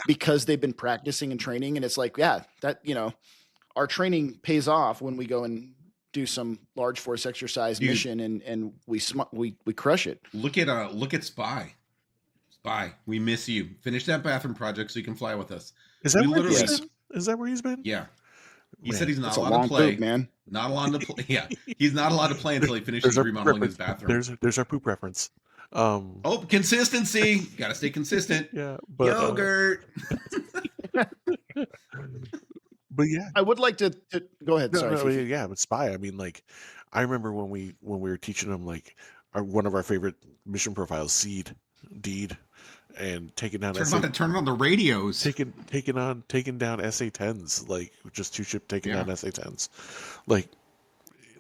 because they've been practicing and training. And it's like, yeah, that, you know, our training pays off when we go and do some large force exercise mission, and we crush it. Look at Spy. Spy, we miss you. Finish that bathroom project so you can fly with us. Is that where he's been? Is that where he's been? Yeah. He said he's not That's allowed to play. Poop, man. Not allowed to play. Yeah. He's not allowed to play until he finishes remodeling his bathroom. There's our poop reference. Oh, consistency. Gotta stay consistent. Yeah. But, yogurt. But yeah. I would like to go ahead. Sorry. Yeah, but Spy, I mean, like, I remember when we were teaching him like one of our favorite mission profiles, Deed, and taking down turn on the radios, taking down SA-10s, like just 2-ship taking down SA-10s. Like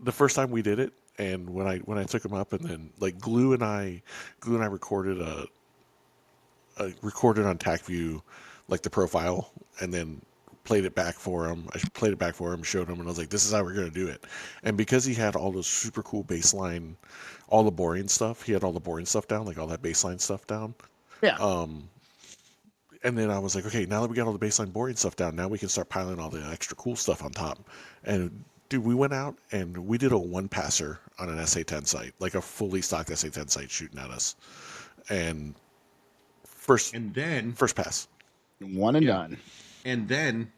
the first time we did it, and when I took him up, and then like Glue and I recorded recorded on TacView like the profile, and then played it back for him. I played it back for him, showed him, and I was like, this is how we're going to do it. And because he had all those super cool baseline, all the boring stuff, he had all the boring stuff down, like all that baseline stuff down. Yeah. And then I was like, okay, now that we got all the baseline boring stuff down, now we can start piling all the extra cool stuff on top. And dude, we went out and we did a 1-passer on an SA-10 site, like a fully stocked SA-10 site shooting at us. And first pass. One and done. And then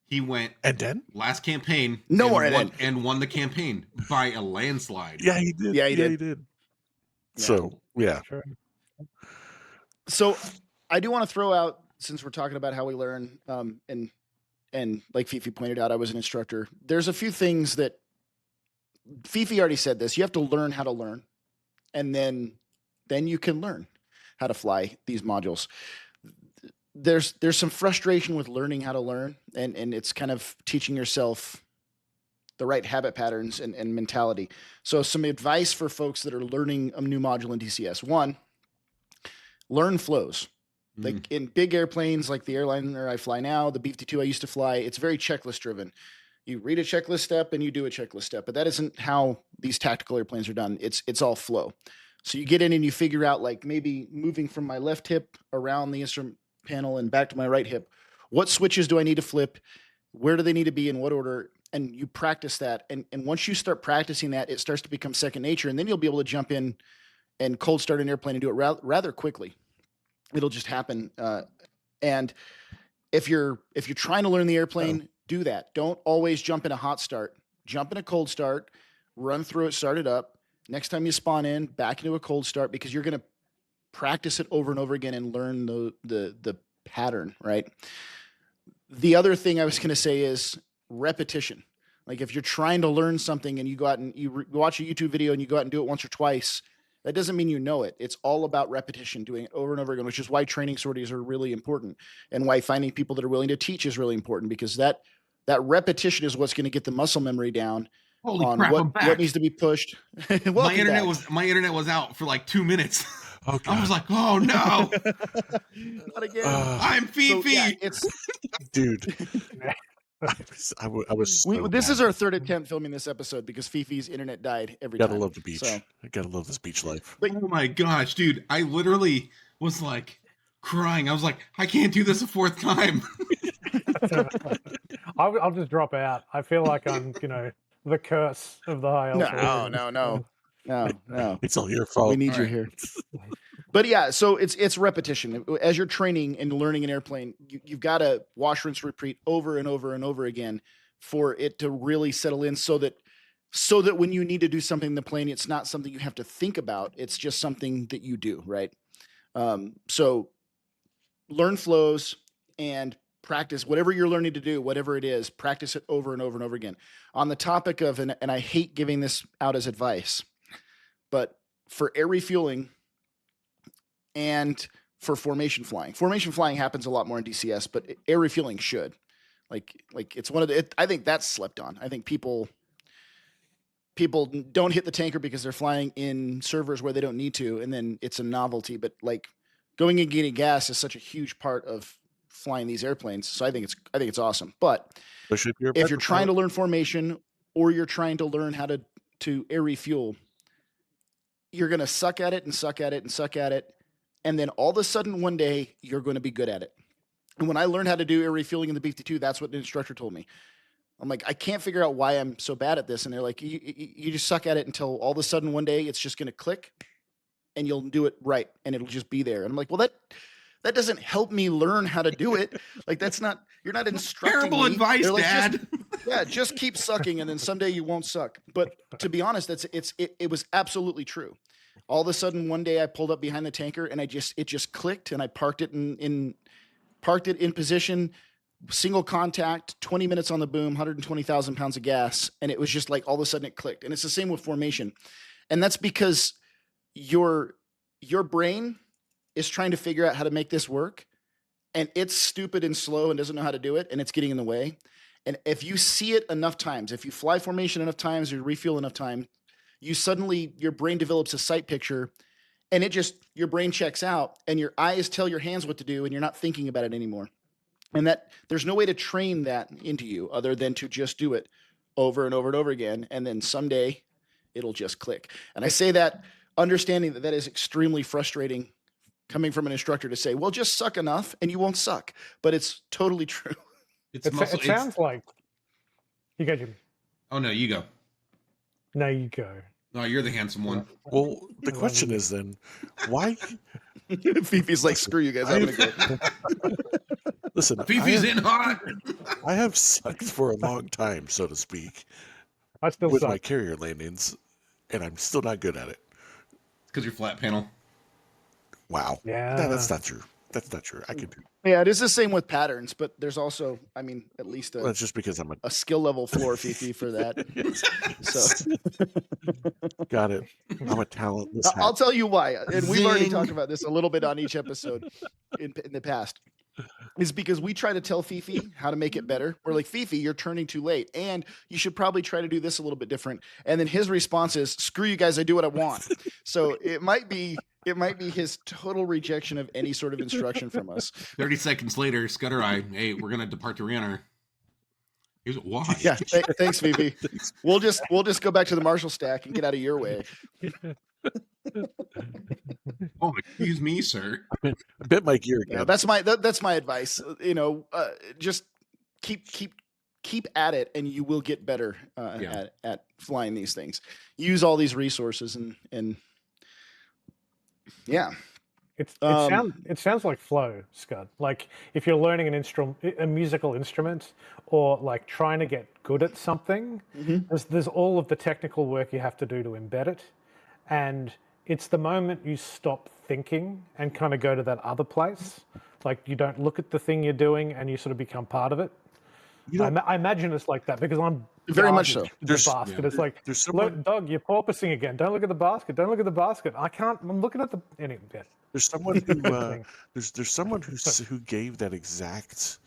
he went last campaign and won the campaign by a landslide. Yeah, he did. Yeah, he did. Yeah. So yeah. Sure. So I do want to throw out, since we're talking about how we learn, and like Fifi pointed out, I was an instructor. There's a few things that Fifi already said this. You have to learn how to learn, and then you can learn how to fly these modules. There's some frustration with learning how to learn, and it's kind of teaching yourself the right habit patterns and mentality. So some advice for folks that are learning a new module in DCS. 1, learn flows. Like in big airplanes, like the airliner I fly now, the B-52 I used to fly, it's very checklist driven. You read a checklist step and you do a checklist step, but that isn't how these tactical airplanes are done. It's all flow. So you get in and you figure out, like, maybe moving from my left hip around the instrument panel and back to my right hip, what switches do I need to flip? Where do they need to be in what order? And you practice that. And once you start practicing that, it starts to become second nature. And then you'll be able to jump in and cold start an airplane and do it rather quickly. It'll just happen. And if you're trying to learn the airplane, do that. Don't always jump in a hot start. Jump in a cold start, run through it, start it up. Next time you spawn in, back into a cold start, because you're going to practice it over and over again and learn the pattern, right? The other thing I was going to say is repetition. Like if you're trying to learn something and you go out and you watch a YouTube video and you go out and do it once or twice, that doesn't mean you know it. It's all about repetition, doing it over and over again, which is why training sorties are really important and why finding people that are willing to teach is really important, because that repetition is what's going to get the muscle memory down. Holy on crap! I'm back. what needs to be pushed. My internet was out for like 2 minutes. Oh, I was like, oh no, Not again. I'm Fifi. So, yeah, it's dude. I was so this mad. is our third attempt filming this episode because Fifi's internet died every time. Gotta love the beach. So, I gotta love this beach life. Oh my gosh, dude! I literally was like crying. I was like, I can't do this a fourth time. I'll just drop out. I feel like I'm, the curse of the High Alpha. No. It's all your fault. We need you here. But yeah, so it's repetition. As you're training and learning an airplane, you've got to wash, rinse, repeat over and over and over again for it to really settle in, so that when you need to do something in the plane, it's not something you have to think about. It's just something that you do, right? So learn flows and practice whatever you're learning to do, whatever it is, practice it over and over and over again. On the topic of, and I hate giving this out as advice, but for air refueling and for formation flying happens a lot more in DCS, but air refueling should. Like it's one of the, I think that's slept on. I think people don't hit the tanker because they're flying in servers where they don't need to, and then it's a novelty. But like going and getting gas is such a huge part of flying these airplanes. So I think it's awesome. But if you're trying to learn formation or you're trying to learn how to air refuel, you're going to suck at it and suck at it and suck at it. And then all of a sudden one day you're going to be good at it. And when I learned how to do air refueling in the B-52, that's what the instructor told me. I'm like, I can't figure out why I'm so bad at this. And they're like, you just suck at it until all of a sudden one day it's just going to click and you'll do it right. And it'll just be there. And I'm like, well, that doesn't help me learn how to do it. Like you're not instructing Terrible me. advice, like, Dad. Just keep sucking, and then someday you won't suck. But to be honest, it was absolutely true. All of a sudden, one day I pulled up behind the tanker, and it just clicked, and I parked it in position, single contact, 20 minutes on the boom, 120,000 pounds of gas, and it was just like all of a sudden it clicked. And it's the same with formation, and that's because your brain is trying to figure out how to make this work, and it's stupid and slow and doesn't know how to do it, and it's getting in the way. And if you see it enough times, if you fly formation enough times or refuel enough time, your brain develops a sight picture, and your brain checks out, and your eyes tell your hands what to do, and you're not thinking about it anymore. And that there's no way to train that into you other than to just do it over and over and over again, and then someday it'll just click. And I say that understanding that is extremely frustrating coming from an instructor to say, well, just suck enough and you won't suck. But it's totally true. It sounds like you go, Jimmy. Oh no, you go. No, you go. No, you're the handsome one. Well, the question is then, why? Fifi's like, screw you guys. I'm gonna go. Listen, Fifi's in hot. I have sucked for a long time, so to speak, I still with suck. my carrier landings, and I'm still not good at it. Because you're flat panel. Wow. Yeah. No, that's not true. That's not true. I can do. Yeah, it is the same with patterns, but there's also, I mean, at least That's just because I'm a skill level floor Fifi for that. So got it. I'm a talentless. I'll tell you why, and we've already Zing. talked about this a little bit on each episode in the past. Is because we try to tell Fifi how to make it better. We're like, Fifi, you're turning too late, and you should probably try to do this a little bit different. And then his response is, "Screw you guys, I do what I want." So it might be his total rejection of any sort of instruction from us. 30 seconds later, Scudder Eye, hey, we're gonna depart to Rihanna. Here's why. Yeah, thanks, Fifi. We'll just go back to the Marshall stack and get out of your way. Oh, excuse me, sir. I bit my gear again. Yeah, that's my advice. Just keep at it, and you will get better at flying these things. Use all these resources, and yeah. It sounds like flow, Scud. Like if you're learning a musical instrument, or like trying to get good at something, there's all of the technical work you have to do to embed it, and it's the moment you stop thinking and kind of go to that other place. Like you don't look at the thing you're doing and you sort of become part of it. I imagine it's like that because I'm very much so. The basket. It's like, look, dog, you're porpoising again. Don't look at the basket. Don't look at the basket. I can't. I'm looking at the. Anyway, There's someone who there's someone who gave that exact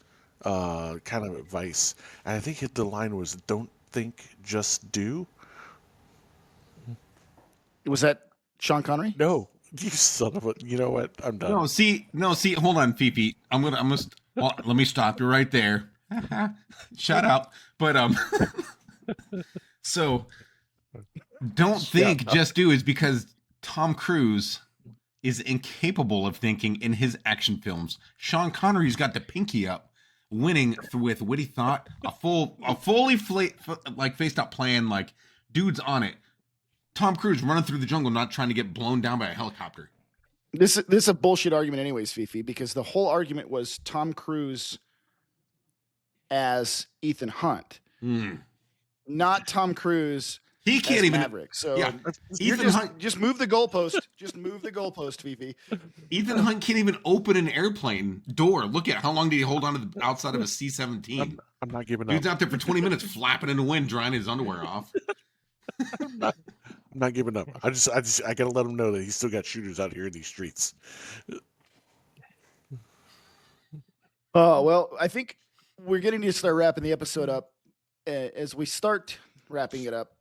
kind of advice, and I think the line was, "Don't think, just do." Was that Sean Connery? No, you son of a. You know what? I'm done. No, see. Hold on, Fifi. Well, let me stop you right there. Shout out. But so don't think, just do is because Tom Cruise is incapable of thinking in his action films. Sean Connery's got the pinky up, winning with witty thought, a fully faced out plan, like dude's on it. Tom Cruise running through the jungle, not trying to get blown down by a helicopter. This is a bullshit argument anyways, Fifi, because the whole argument was Tom Cruise as Ethan Hunt, not Tom Cruise. He can't even Maverick. So yeah, just move the goalpost. Just move the goalpost, Fifi. Ethan Hunt can't even open an airplane door. Look at how long did he hold on to the outside of a C-17? I'm not giving up. Dude's out there for 20 minutes flapping in the wind, drying his underwear off. I'm not giving up. I gotta let him know that he's still got shooters out here in these streets. Well, I think we're getting to start wrapping the episode up. As we start wrapping it up,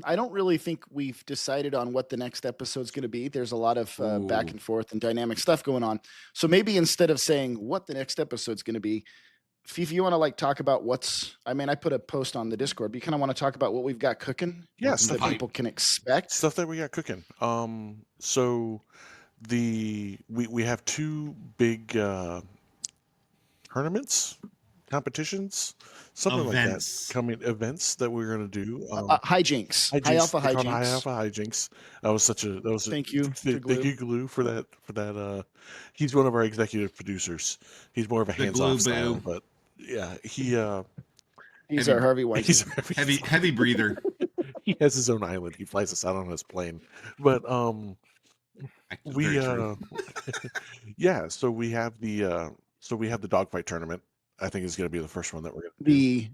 I don't really think we've decided on what the next episode's going to be. There's a lot of back and forth and dynamic stuff going on. So maybe instead of saying what the next episode's going to be, Fifi, you want to talk about I put a post on the Discord, but you kind of want to talk about what we've got cooking? Yes, that people can expect. Stuff that we got cooking. So we have two big tournaments, competitions, something events. Like that coming, events that we're going to do. Hijinks. High Alpha Hijinks. High Alpha Hijinks. Thank you. Thank you, Glue, for that. He's one of our executive producers. He's more of a hands-off style, but yeah, he's our Harvey Weinstein. He's heavy breather. He has his own island. He flies us out on his plane. But yeah, so we have the dogfight tournament. I think is going to be the first one that we're going to do. The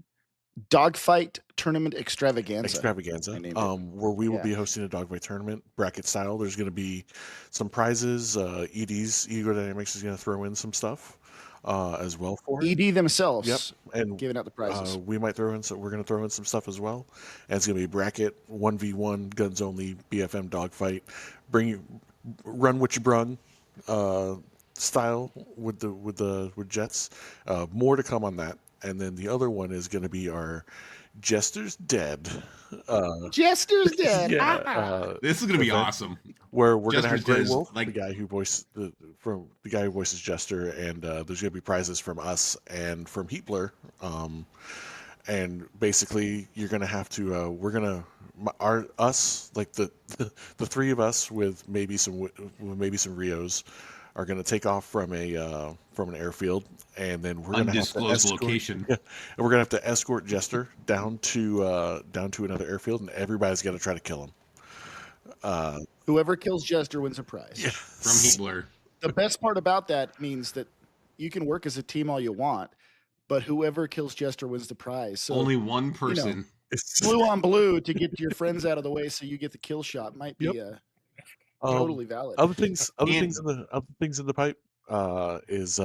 dogfight tournament extravaganza. Where we will be hosting a dogfight tournament, bracket style. There's going to be some prizes. Ego Dynamics is going to throw in some stuff as well for it. ED themselves. Yep, and giving out the prizes. We might throw in. So we're going to throw in some stuff as well. And it's going to be bracket 1v1 guns only BFM dogfight. Run what you brung. Style with jets. More to come on that. And then the other one is going to be our Jester's Dead. Jester's Dead. This is going to be awesome. Where we're going to have Grey Wolf, like the guy who voices Jester, and there's going to be prizes from us and from Heatblur. And basically, you're going to have to. The three of us with maybe some Rios are going to take off from an airfield, and then we're going to have to location. Yeah, and we're going to have to escort Jester down to another airfield, and everybody's got to try to kill him. Whoever kills Jester wins a prize. Yeah. From Heatblur. The best part about that means that you can work as a team all you want, but whoever kills Jester wins the prize. So only one person. Blue on blue to get your friends out of the way, so you get the kill shot might be totally valid. Other things in the pipe is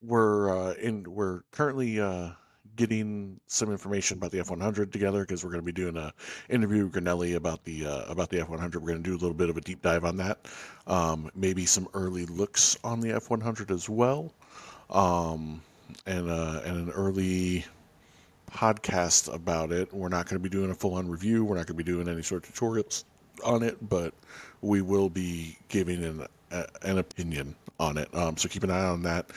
we're currently getting some information about the F100 together, because we're going to be doing an interview with Granelli about the F100. We're going to do a little bit of a deep dive on that. Maybe some early looks on the F100 as well, and an early podcast about it. We're not going to be doing a full-on review. We're not going to be doing any sort of tutorials on it, but we will be giving an opinion on it. So keep an eye on that.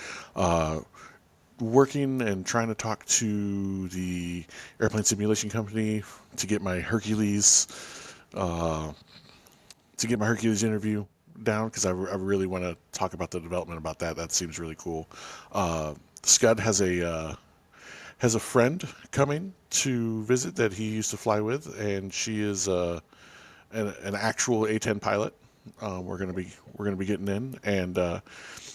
Working and trying to talk to the airplane simulation company to get my Hercules interview down because I really want to talk about the development about that. That seems really cool. Scud has a friend coming to visit that he used to fly with, and she is an actual A10 pilot. We're gonna be getting in, and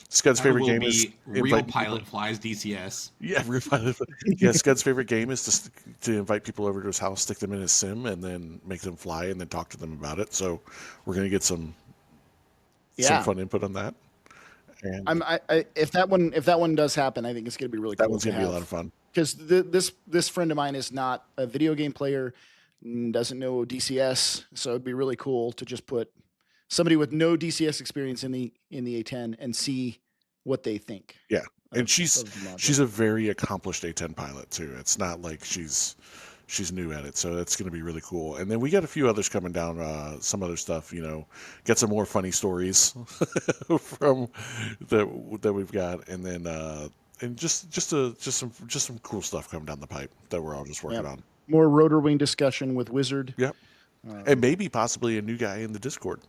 Scud's favorite game is real pilot flies DCS. Yeah, real pilot. Yeah, Scud's favorite game is to invite people over to his house, stick them in his sim, and then make them fly, and then talk to them about it. So we're gonna get some fun input on that. And if that one does happen, I think it's gonna be really cool. That one's gonna be a lot of fun. Because this friend of mine is not a video game player, doesn't know DCS, so it'd be really cool to just put somebody with no DCS experience in the A10 and see what they think. Yeah, and she's a very accomplished A10 pilot too. It's not like she's new at it, so that's going to be really cool. And then we got a few others coming down, some other stuff. Get some more funny stories from that we've got, and then and just some cool stuff coming down the pipe that we're all just working on. More rotor wing discussion with Wizard. Yep, and maybe possibly a new guy in the Discord.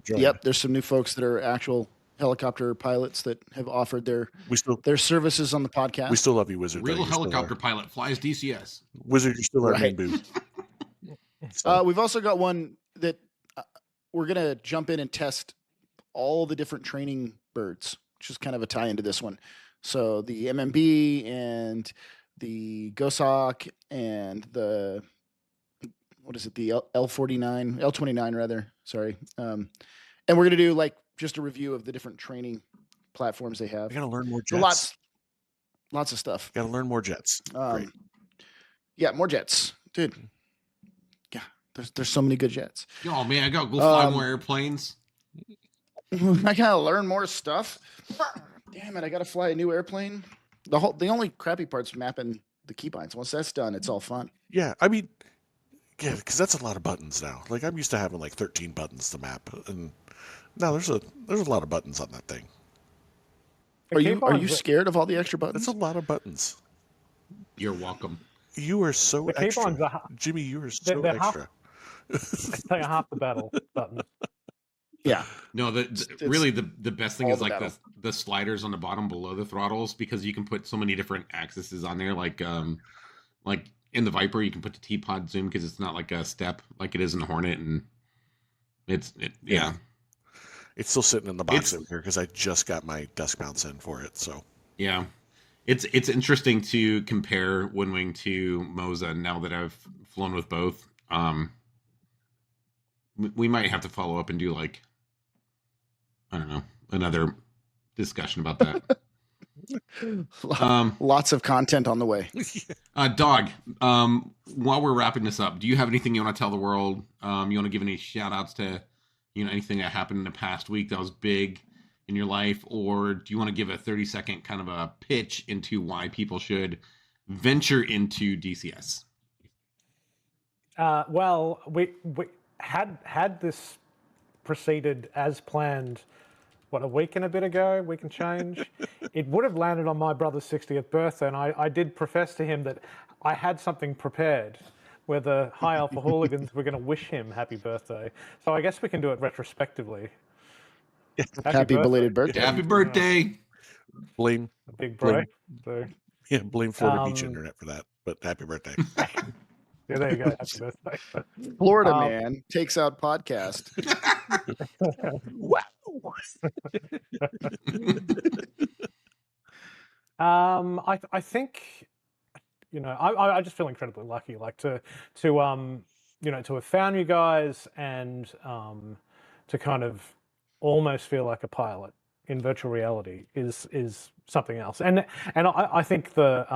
Yep, there's some new folks that are actual helicopter pilots that have offered their services on the podcast. We still love you, Wizard. Real helicopter pilot flies DCS. Wizard, you're still our main boo. We've also got one that we're gonna jump in and test all the different training birds, which is kind of a tie into this one. So the MMB and the GOSOC and the the L29 rather. Sorry. And we're going to do just a review of the different training platforms they have. I got to learn more jets. Lots of stuff. Got to learn more jets. Great. Yeah, more jets. Dude. Yeah, there's so many good jets. Oh man, I got to go fly more airplanes. I got to learn more stuff. Damn it, I got to fly a new airplane. The only crappy part's mapping the keybinds. Once that's done, it's all fun. Yeah, I mean, yeah, because that's a lot of buttons now. I'm used to having 13 buttons to map, and now there's a lot of buttons on that thing. Are you scared of all the extra buttons? That's a lot of buttons. You're welcome. You are so extra, Jimmy. You are so extra. It's like half the battle button. Yeah. No, really the best thing is the sliders on the bottom below the throttles, because you can put so many different axes on there. Like in the Viper, you can put the T-pod zoom because it's not like a step like it is in the Hornet, and yeah. It's still sitting in the box over here because I just got my desk mounts in for it. So yeah, it's interesting to compare Windwing to Moza now that I've flown with both. We might have to follow up and do I don't know, another discussion about that. Lots of content on the way. Dog, while we're wrapping this up, do you have anything you want to tell the world? You want to give any shout outs to, anything that happened in the past week that was big in your life? Or do you want to give a 30-second kind of a pitch into why people should venture into DCS? Well, we had this proceeded as planned, a week and a bit ago, week and change. It would have landed on my brother's 60th birthday, and I did profess to him that I had something prepared where the High Alpha Hooligans were going to wish him happy birthday. So I guess we can do it retrospectively. Happy belated birthday. Happy birthday. Blame. A big break. So, yeah, blame Florida Beach Internet for that, but happy birthday. Yeah, there you go. Happy birthday. Florida man takes out podcast. Wow. I think, I just feel incredibly lucky, to have found you guys and to kind of almost feel like a pilot in virtual reality is something else. And I think I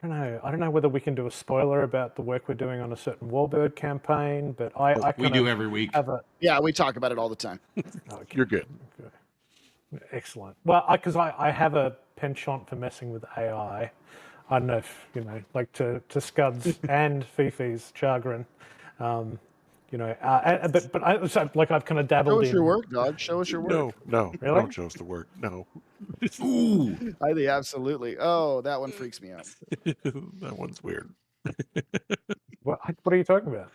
don't know whether we can do a spoiler about the work we're doing on a certain Warbird campaign, but we do every week. Yeah, we talk about it all the time. Okay. You're good. Excellent. Well, because I have a penchant for messing with AI. I don't know if to Scud's and Fifi's chagrin. But I've kind of dabbled in. Show us your work, dog. Show us your work. No, really? Don't show us the work. No. Ooh, I think absolutely. Oh, that one freaks me out. That one's weird. What are you talking about?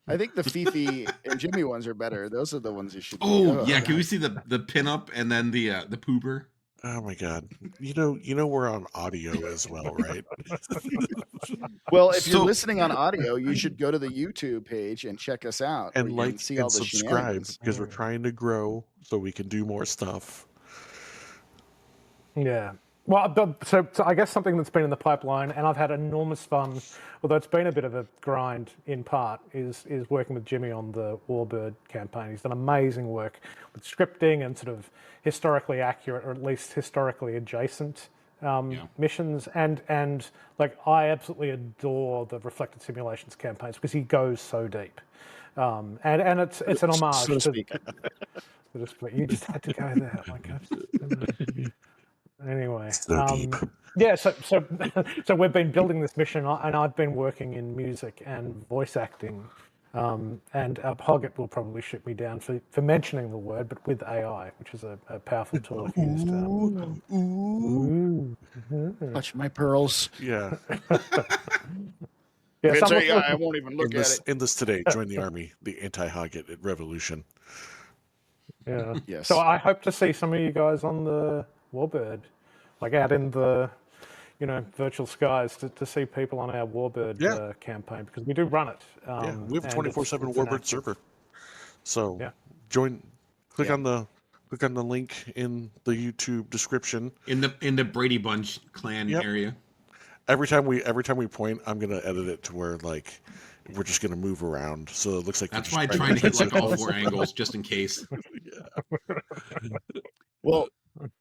I think the Fifi and Jimmy ones are better. Those are the ones you should. Oh yeah, can we see the pinup and then the pooper? Oh my god. You know we're on audio as well, right? Well, if you're So- listening on audio, you should go to the YouTube page and check us out. And where you like can see and all the subscribe shenanigans. because we're trying to grow so we can do more stuff. Yeah. Well, so I guess something that's been in the pipeline, and I've had enormous fun, although it's been a bit of a grind in part, is working with Jimmy on the Warbird campaign. He's done amazing work with scripting and sort of historically accurate, or at least historically adjacent missions. And like, I absolutely adore the Reflected Simulations campaigns because he goes so deep. And it's an homage So to speak. You just had to go there. Like, anyway, So deep. yeah. So we've been building this mission, and I've been working in music and voice acting. And Hoggett will probably shoot me down for mentioning the word, but with AI, which is a powerful tool he used. Touch my pearls. Yeah. Yeah, If it's someone- AI, I won't even look at it. In this today, join the army, the anti-Hoggett revolution. yeah. Yes. So I hope to see some of you guys on the Warbird, like out in the, virtual skies to see people on our Warbird campaign, because we do run it. Yeah, we have a and it's 24/7 an Warbird active- server. So Yeah. click Yeah. on the link in the YouTube description. In the Brady Bunch clan Yep. area. Every time we point, I'm gonna edit it to where like we're just gonna move around, so it looks like we're That's just why I try to hit like all circles. 4 angles just in case. Well,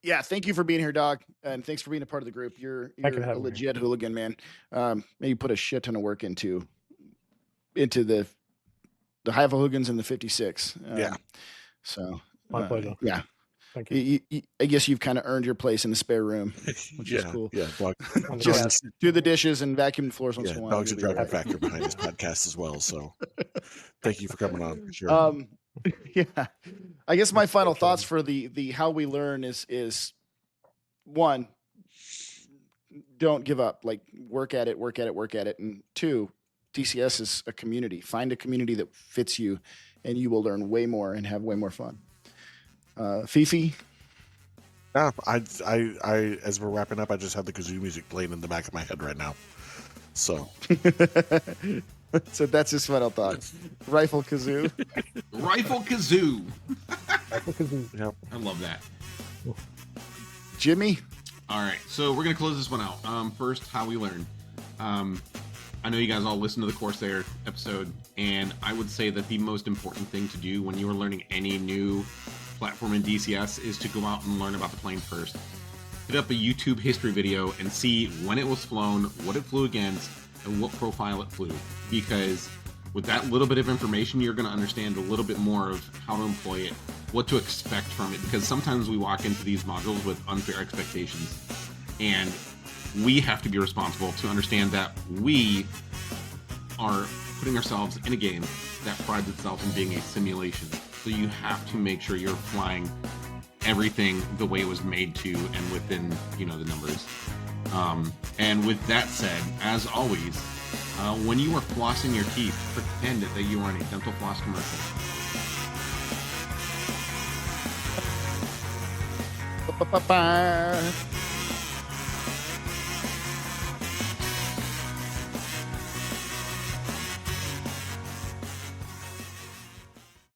yeah, thank you for being here, Dog, and thanks for being a part of the group. You're Thank you for a having me. legit hooligan, man. You put a shit ton of work into the High Alpha Hooligans and the 56. Yeah. So My pleasure. Yeah, Thank you. I guess you've kind of earned your place in the spare room, which is cool. Yeah, dog. Just do the dishes and vacuum the floors once Yeah, in a while. dog's a You'll be driving right. factor behind this podcast as well. So, thank you for coming on. For sure. Yeah, I guess my final thoughts for the how we learn is one, don't give up. Like, work at it, and two, DCS is a community. Find a community that fits you, and you will learn way more and have way more fun. Fifi. Yeah, I as we're wrapping up, I just have the kazoo music playing in the back of my head right now. So, So that's his final thoughts. Rifle kazoo. Rifle kazoo. yeah. I love that. Jimmy. All right, so we're gonna close this one out. First, how we learn. I know you guys all listened to the Corsair episode, and I would say that the most important thing to do when you are learning any new platform in DCS is to go out and learn about the plane first. Hit up a YouTube history video and see when it was flown, what it flew against, and what profile it flew. Because with that little bit of information, you're going to understand a little bit more of how to employ it, what to expect from it. Because sometimes we walk into these modules with unfair expectations, and we have to be responsible to understand that we are putting ourselves in a game that prides itself in being a simulation. So you have to make sure you're flying everything the way it was made to and within, the numbers. And with that said, as always, when you are flossing your teeth, pretend that you are in a dental floss commercial. Ba-ba-ba-ba.